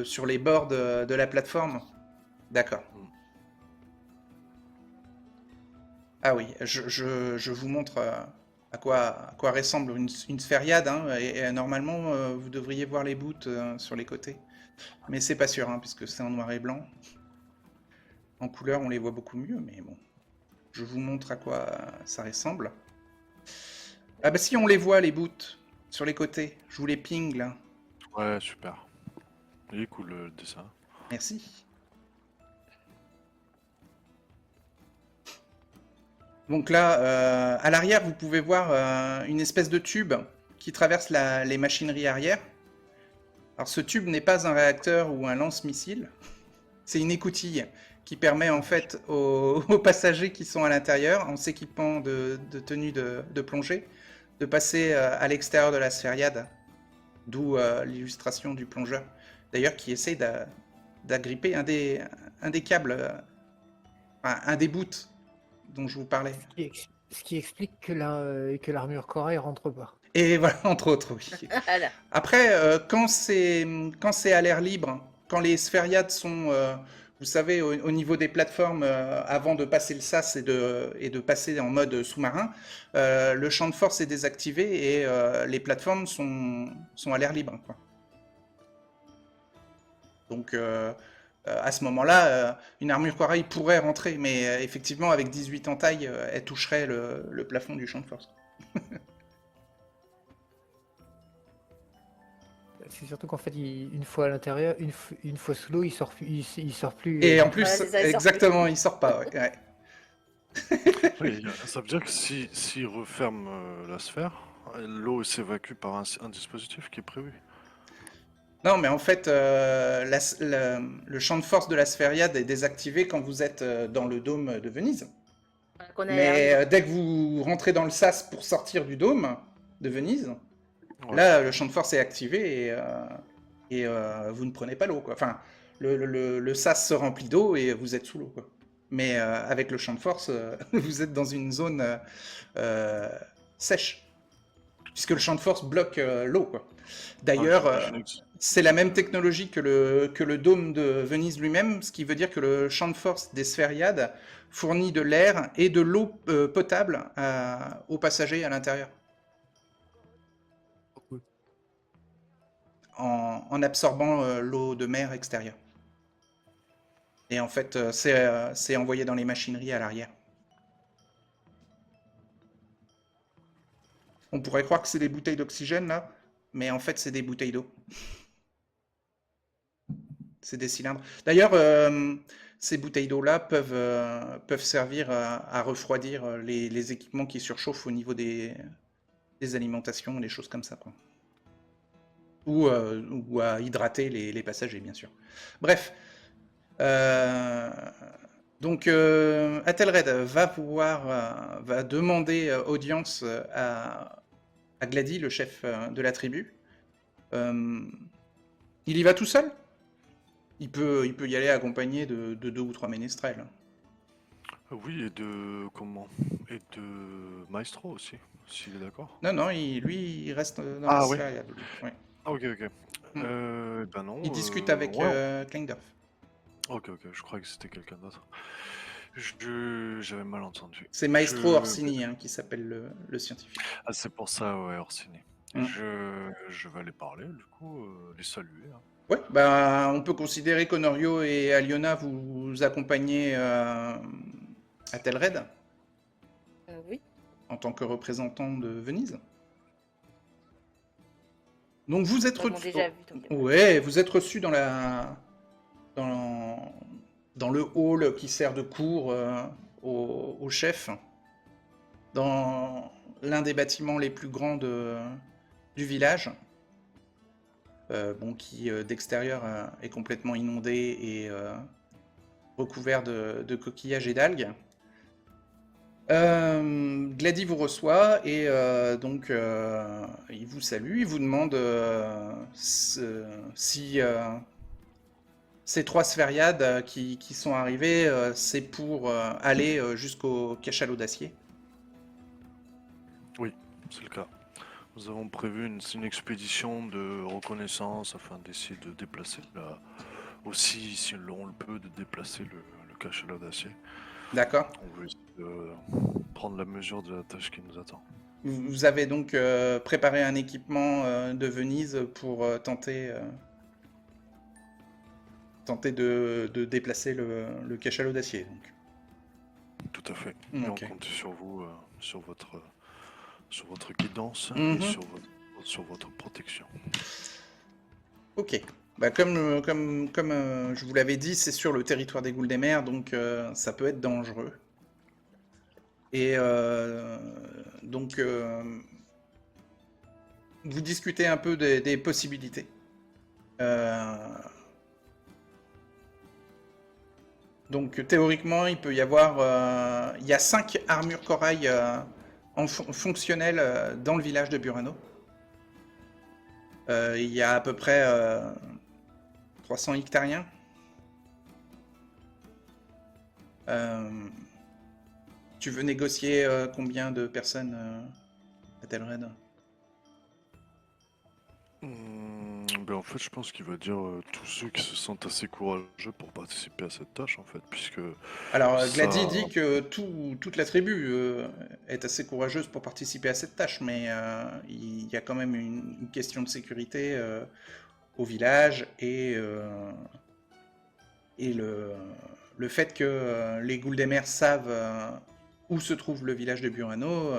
sur les bords de la plateforme. D'accord. Mm. Ah oui, je vous montre à quoi ressemble une sphériade, hein, et normalement vous devriez voir les bouts sur les côtés. Mais c'est pas sûr, hein, puisque c'est en noir et blanc. En couleur, on les voit beaucoup mieux, mais bon. Je vous montre à quoi ça ressemble. Ah bah si, on les voit, les bouts, sur les côtés. Je vous les ping, là. Ouais, super. Il est cool le dessin. Merci. Donc là, à l'arrière, vous pouvez voir une espèce de tube qui traverse les machineries arrière. Alors ce tube n'est pas un réacteur ou un lance-missile. C'est une écoutille qui permet en fait aux passagers qui sont à l'intérieur, en s'équipant de tenues de plongée, de passer à l'extérieur de la sphériade. D'où l'illustration du plongeur. D'ailleurs, qui essaie d'agripper un des câbles, un des bouts dont je vous parlais. Ce qui explique que l'armure corail rentre pas. Et voilà, entre autres, oui. Voilà. Après, quand c'est à l'air libre, quand les sphériades sont, vous savez, au niveau des plateformes, avant de passer le sas et de passer en mode sous-marin, le champ de force est désactivé et les plateformes sont à l'air libre, quoi. Donc à ce moment-là, une armure corail pourrait rentrer, mais effectivement, avec 18 en taille, elle toucherait le plafond du champ de force. C'est surtout qu'en fait, une fois à l'intérieur, une fois sous l'eau, il sort plus. Et en plus, Voilà, c'est ça, il sort exactement, il sort pas. Ouais. Oui, ça veut dire que s'il referme la sphère, l'eau s'évacue par un dispositif qui est prévu. Non, mais en fait, le champ de force de la sphériade est désactivé quand vous êtes dans le dôme de Venise. Qu'on est à Mais l'air libre. dès que vous rentrez dans le sas pour sortir du dôme de Venise, Ouais. là, le champ de force est activé et vous ne prenez pas l'eau, quoi. Enfin, le sas se remplit d'eau et vous êtes sous l'eau, quoi. Mais avec le champ de force, vous êtes dans une zone sèche, puisque le champ de force bloque l'eau, quoi. D'ailleurs, j'imaginais que c'est la même technologie que le dôme de Venise lui-même, ce qui veut dire que le champ de force des sphériades fournit de l'air et de l'eau potable aux passagers à l'intérieur, en absorbant l'eau de mer extérieure. Et en fait, c'est envoyé dans les machineries à l'arrière. On pourrait croire que c'est des bouteilles d'oxygène, là, mais en fait, c'est des bouteilles d'eau. C'est des cylindres. D'ailleurs, ces bouteilles d'eau-là peuvent servir à refroidir les équipements qui surchauffent au niveau des alimentations, des choses comme ça, quoi. ou à hydrater les passagers, bien sûr. Bref. Euh, donc, Athelred va demander audience à Glady, le chef de la tribu. Il y va tout seul. Il peut y aller accompagné de 2 ou 3 ménestrels. Oui, et de comment? Et de Maestro aussi, s'il est d'accord. Non, non, lui, il reste dans la Ah oui. syriade, lui. Ouais. Ah, ok, ok. Hmm. Ben non. Il discute avec Ouais. Kleindorf. Ok, ok. Je croyais que c'était quelqu'un d'autre. J'avais mal entendu. C'est Maestro Orsini qui s'appelle le scientifique. Ah, c'est pour ça, ouais, Orsini. Hmm. Je vais aller parler, du coup, les saluer. Hein. Ouais, bah, on peut considérer qu'Honorio et Aliona vous accompagnez à Telred Oui. en tant que représentant de Venise. Donc vous êtes Ils m'ont reçus. déjà vu. Donc, Ouais, vous êtes reçus dans le hall qui sert de cour au chef, dans l'un des bâtiments les plus grands du village. Qui d'extérieur est complètement inondé et recouvert de coquillages et d'algues. Glady vous reçoit et donc il vous salue, il vous demande si ces 3 sphériades qui sont arrivées, c'est pour aller jusqu'au cachalot d'acier. Oui, c'est le cas. Nous avons prévu une expédition de reconnaissance afin d'essayer de déplacer aussi, si l'on le peut, de déplacer le cachalot d'acier. D'accord. On veut essayer de prendre la mesure de la tâche qui nous attend. Vous avez donc préparé un équipement de Venise pour tenter de déplacer le cachalot d'acier. Donc. Tout à fait. Et Ok. on compte sur vous, sur votre guidance Mhm. et sur votre protection. Ok. Bah, comme je vous l'avais dit, c'est sur le territoire des Goules des Mers, donc ça peut être dangereux. Et donc, vous discutez un peu des possibilités. Donc, théoriquement, il peut y avoir... il y a 5 armures corail fonctionnelles dans le village de Burano. Il y a à peu près 300 hectariens. Tu veux négocier combien de personnes à Telred? Ben en fait, je pense qu'il va dire tous ceux qui se sentent assez courageux pour participer à cette tâche, en fait, puisque Alors, ça... Glady dit que toute la tribu est assez courageuse pour participer à cette tâche, mais il y a quand même une question de sécurité au village et le fait que les Goules des Mers savent où se trouve le village de Burano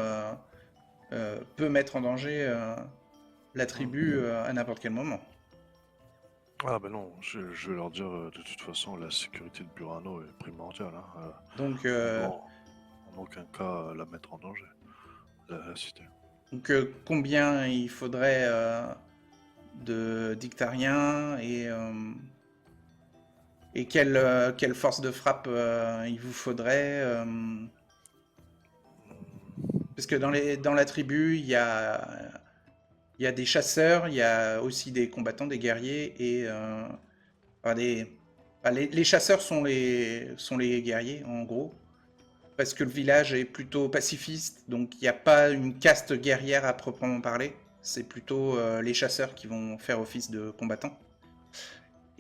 peut mettre en danger la tribu à n'importe quel moment. Ah ben non, je vais leur dire de toute façon, la sécurité de Burano est primordiale. Hein. Donc, On doit en aucun cas la mettre en danger, la cité. donc combien il faudrait de dictariens et quelle force de frappe il vous faudrait parce que dans la tribu, il y a des chasseurs, il y a aussi des combattants, des guerriers et les chasseurs sont les guerriers en gros. Parce que le village est plutôt pacifiste, donc il n'y a pas une caste guerrière à proprement parler. C'est plutôt les chasseurs qui vont faire office de combattants.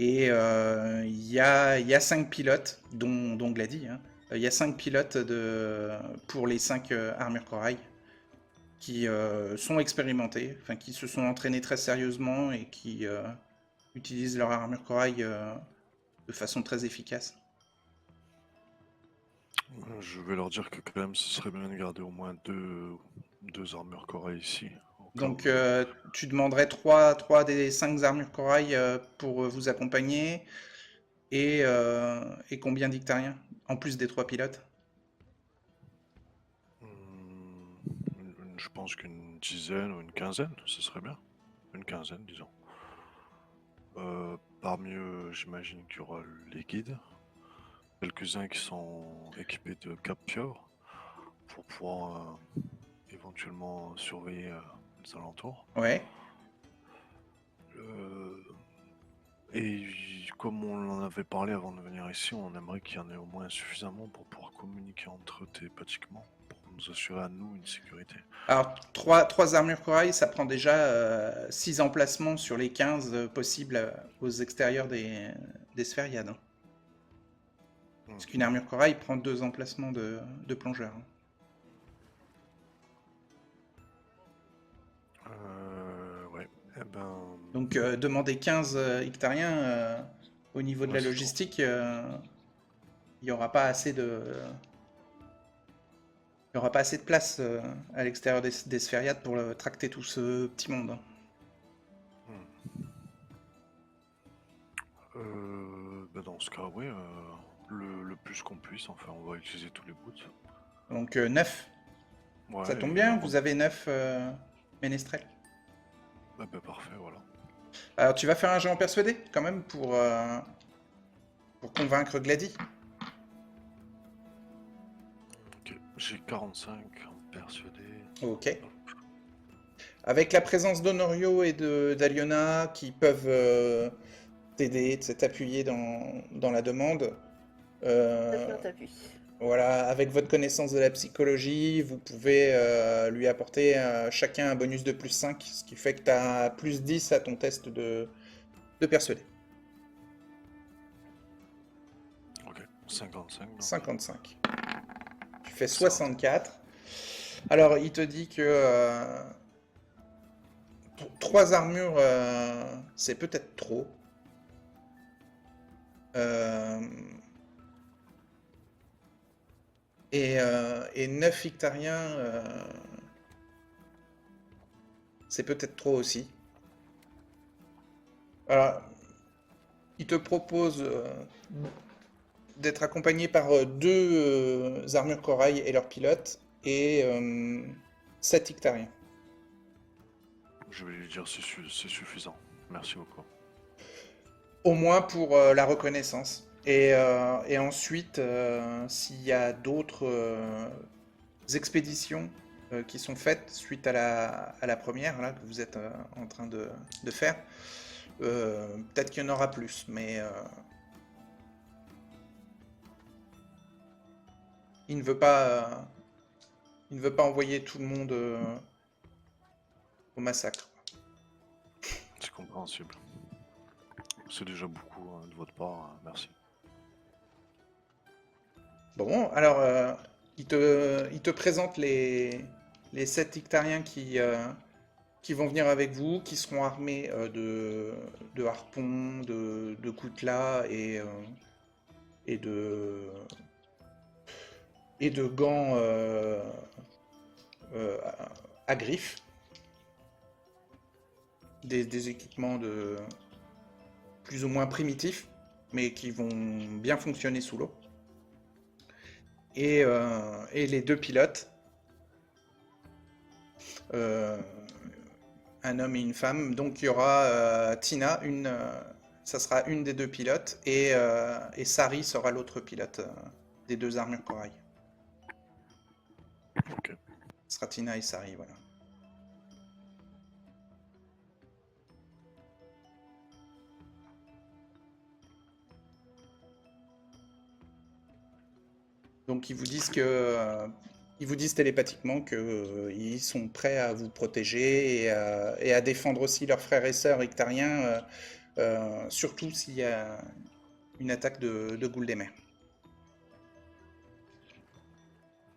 Et il y a 5 pilotes, dont Glady. Hein. Il y a 5 pilotes pour les 5 armures corail qui sont expérimentés, enfin qui se sont entraînés très sérieusement et qui utilisent leur armure corail de façon très efficace. Je vais leur dire que quand même, ce serait bien de garder au moins deux armures corail ici. Donc tu demanderais 3 des 5 armures corail pour vous accompagner et combien d'Ictariens en plus des 3 pilotes? Je pense qu'une dizaine ou une quinzaine, ce serait bien. Une quinzaine, disons. Parmi eux, j'imagine qu'il y aura les guides, quelques-uns qui sont équipés de cap-pieuvres pour pouvoir éventuellement surveiller les alentours. Ouais. Euh, Et comme on en avait parlé avant de venir ici, on aimerait qu'il y en ait au moins suffisamment pour pouvoir communiquer entre eux télépathiquement, pour nous assurer à nous une sécurité. Alors, 3 armures corail, ça prend déjà 6 emplacements sur les 15 possibles aux extérieurs des sphériades. Hein. Parce qu'une armure corail prend 2 emplacements de plongeurs. Hein. Ouais. Eh ben, Donc, demander 15 hectariens au niveau de ouais, la c'est logistique, il n'y aura pas assez de... Il n'y aura pas assez de place à l'extérieur des sphériades pour tracter tout ce petit monde. Hein. ben dans ce cas, oui, le plus qu'on puisse, enfin, on va utiliser tous les bouts. Donc 9. Ouais, Ça tombe et bien, vous avez 9 ménestrels. Ah ben parfait, voilà. Alors tu vas faire un jet en persuadé quand même pour convaincre Glady. Ok, j'ai 45 en persuadé. Ok. Avec la présence d'Honorio et d'Aliona qui peuvent t'aider, t'appuyer dans la demande. Faites appui. Voilà, avec votre connaissance de la psychologie, vous pouvez lui apporter chacun un bonus de plus 5, ce qui fait que tu as plus 10 à ton test de persuader. Ok, 55. Donc. 55. Tu fais Ça va. 64. Alors, il te dit que pour 3 armures, c'est peut-être trop. Et 9 hectariens, c'est peut-être trop aussi. Alors, il te propose d'être accompagné par 2 armures corail et leurs pilotes et 7 hectariens. Je vais lui dire c'est suffisant. Merci beaucoup. Au moins pour la reconnaissance. Et ensuite, s'il y a d'autres expéditions qui sont faites suite à la première là, que vous êtes en train de faire, peut-être qu'il y en aura plus, mais il ne veut pas envoyer tout le monde au massacre. C'est compréhensible. C'est déjà beaucoup de votre part, merci. Bon, alors il te présente les 7 hectariens qui vont venir avec vous, qui seront armés de harpons, de coutelas et de gants à griffes. Des équipements plus ou moins primitifs, mais qui vont bien fonctionner sous l'eau. Et les 2 pilotes, un homme et une femme. Donc il y aura Tina, ça sera une des 2 pilotes, et Sari sera l'autre pilote des 2 armures corail. Ok. Ce sera Tina et Sari, voilà. Donc ils vous disent télépathiquement qu'ils sont prêts à vous protéger et à défendre aussi leurs frères et sœurs hectariens, surtout s'il y a une attaque de goules des mers.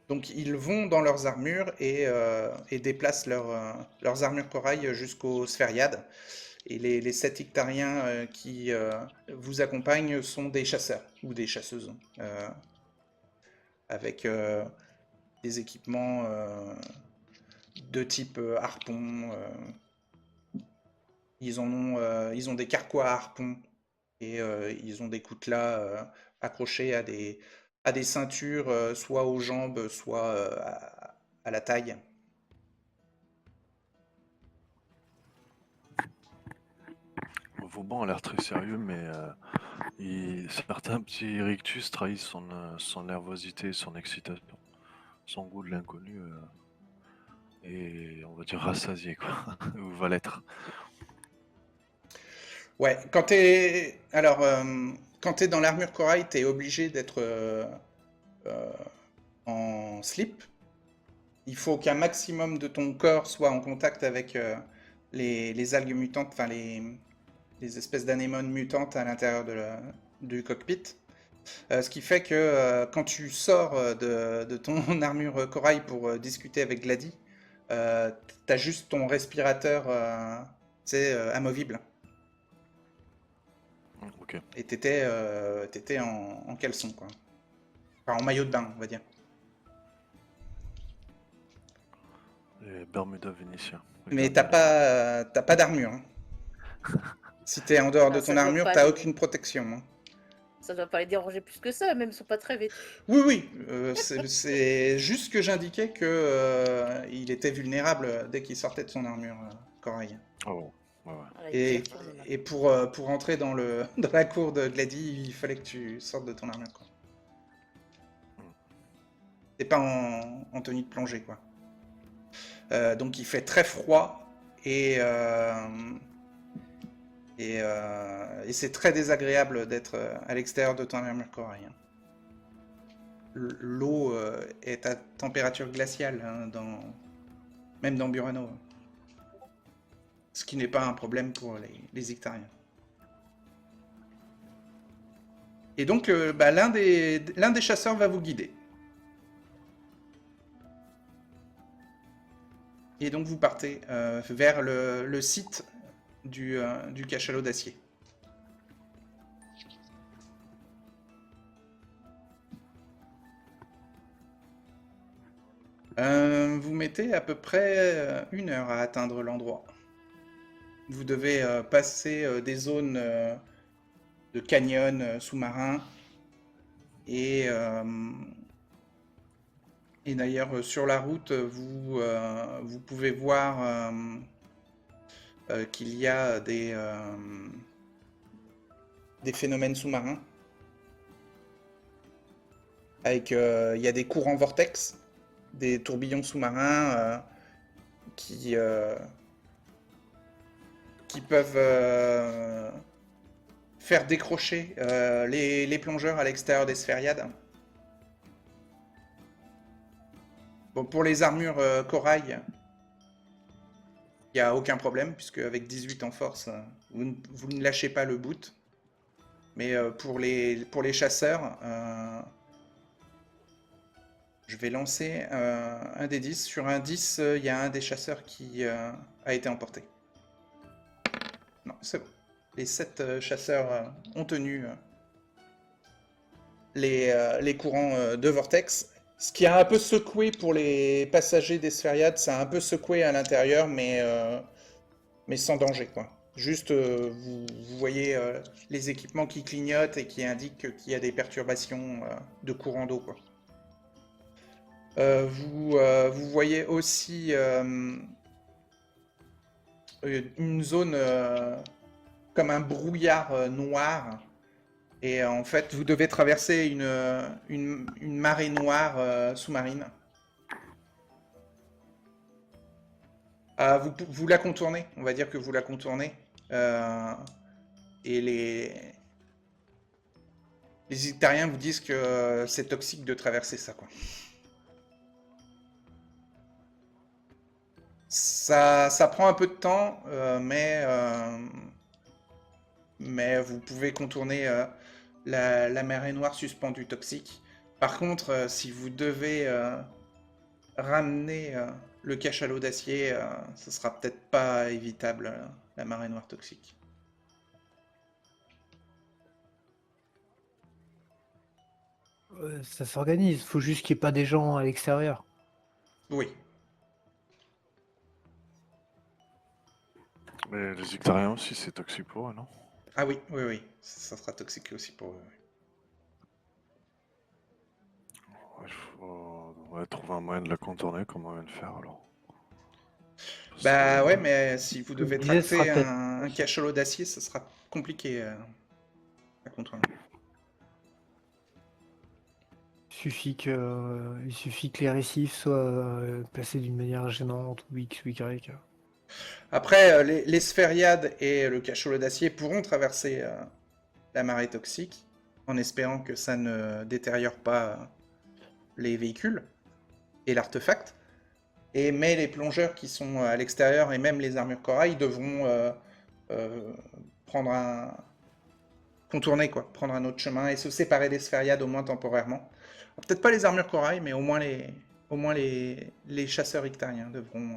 Donc ils vont dans leurs armures et déplacent leurs armures corail jusqu'aux sphériades. Et les 7 hectariens qui vous accompagnent sont des chasseurs ou des chasseuses. Avec des équipements de type harpon. Ils ont des carquois à harpon et ils ont des coutelas accrochés à des ceintures, soit aux jambes, soit à la taille. Vauban a l'air très sérieux, mais certains petits rictus trahissent son nervosité, son excitation, son goût de l'inconnu, et on va dire rassasié, quoi, ou va l'être. Ouais, quand t'es dans l'armure corail, t'es obligé d'être euh, en slip. Il faut qu'un maximum de ton corps soit en contact avec les algues mutantes, enfin les espèces d'anémones mutantes à l'intérieur du cockpit. Ce qui fait que quand tu sors de ton armure corail pour discuter avec Glady, t'as juste ton respirateur amovible. Ok. Et t'étais en caleçon, quoi. Enfin, en maillot de bain, on va dire. Et Bermuda vénitien. Mais Regardez t'as pas d'armure, hein. Si t'es en dehors de Ah, ton armure, t'as aucune protection, hein. Ça doit pas les déranger plus que ça, même ils sont pas très vêtus. Oui, oui, c'est juste que j'indiquais que il était vulnérable dès qu'il sortait de son armure corail. Oh, ouais, ouais. Ah, la Et, liquidation, on en a. et pour entrer dans dans la cour de Glady, il fallait que tu sortes de ton armure, quoi. T'es pas en tenue de plongée, quoi. Donc il fait très froid et c'est très désagréable d'être à l'extérieur de ton armure corail, hein. L'eau est à température glaciale, hein, même dans Burano. Ce qui n'est pas un problème pour les Ictariens. Et donc, l'un des chasseurs va vous guider. Et donc, vous partez vers le site du cachalot d'acier. Vous mettez à peu près 1 heure à atteindre l'endroit. Vous devez passer des zones de canyons sous-marins et d'ailleurs sur la route vous pouvez voir qu'il y a des phénomènes sous-marins avec il y a des courants vortex, des tourbillons sous-marins qui peuvent faire décrocher les plongeurs à l'extérieur des sphériades. Bon, pour les armures corail, il n'y a aucun problème, puisque avec 18 en force, vous ne lâchez pas le boot. Mais pour les chasseurs, je vais lancer un des 10. Sur un 10, il y a un des chasseurs qui a été emporté. Non, c'est bon. Les 7 chasseurs ont tenu les courants de vortex. Ce qui a un peu secoué pour les passagers des sphériades, ça a un peu secoué à l'intérieur, mais sans danger, quoi. Juste, vous voyez les équipements qui clignotent et qui indiquent qu'il y a des perturbations de courant d'eau, quoi. Vous voyez aussi une zone comme un brouillard noir. Et en fait, vous devez traverser une marée noire sous-marine. Vous la contournez, on va dire que vous la contournez. Et les Itariens vous disent que c'est toxique de traverser ça, quoi. Ça prend un peu de temps, mais vous pouvez contourner la marée noire suspendue toxique. Par contre, si vous devez ramener le cachalot d'acier, ce sera peut-être pas évitable, la marée noire toxique. Ça s'organise, faut juste qu'il n'y ait pas des gens à l'extérieur. Oui. Mais les Ictariens aussi, c'est toxique pour eux, non? Ah oui, oui, oui. Ça sera toxique aussi pour eux. Ouais, on va trouver un moyen de la contourner, comment on va le faire alors? Bah ouais, mais si vous je devez disais, ce sera tracter peut-être. un cachalot d'acier, ça sera compliqué à contourner. Il suffit que les récifs soient placés d'une manière gênante ou X ou Y. Après, les sphériades et le cachalot d'acier pourront traverser la marée toxique, en espérant que ça ne détériore pas les véhicules et l'artefact. Mais les plongeurs qui sont à l'extérieur et même les armures corail devront euh, prendre un contourner quoi, prendre un autre chemin et se séparer des sphériades au moins temporairement. Peut-être pas les armures corail, mais au moins les chasseurs ictariens devront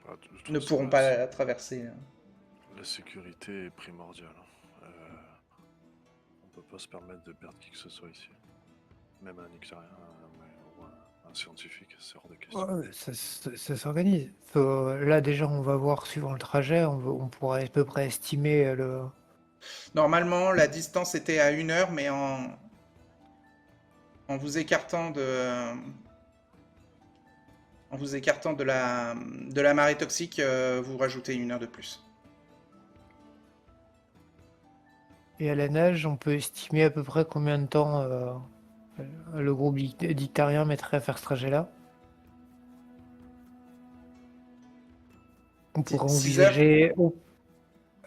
Bah, de toute ne façon, pourront pas traverser. la sécurité est primordiale. On peut pas se permettre de perdre qui que ce soit ici. Même un Ixarien ou un scientifique, c'est hors de question. Ouais, ça s'organise. Là, déjà, on va voir suivant le trajet, on pourrait à peu près estimer le. Normalement, la distance était à 1 heure, mais en vous écartant de la marée toxique, vous rajoutez 1 heure de plus. Et à la nage, on peut estimer à peu près combien de temps le groupe dictarien mettrait à faire ce trajet-là. On pourrait 6 heures. envisager.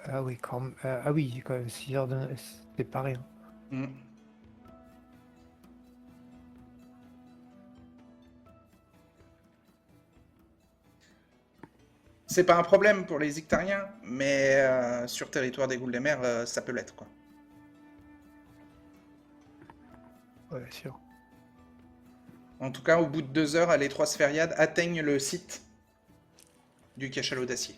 Ah oui, ah oui, quand même, 6 heures de. C'est pas rien. Mm. C'est pas un problème pour les Ictariens, mais sur territoire des Goules des Mers, ça peut l'être, quoi. Ouais, sûr. En tout cas, au bout de 2 heures, les 3 sphériades atteignent le site du cachalot d'acier.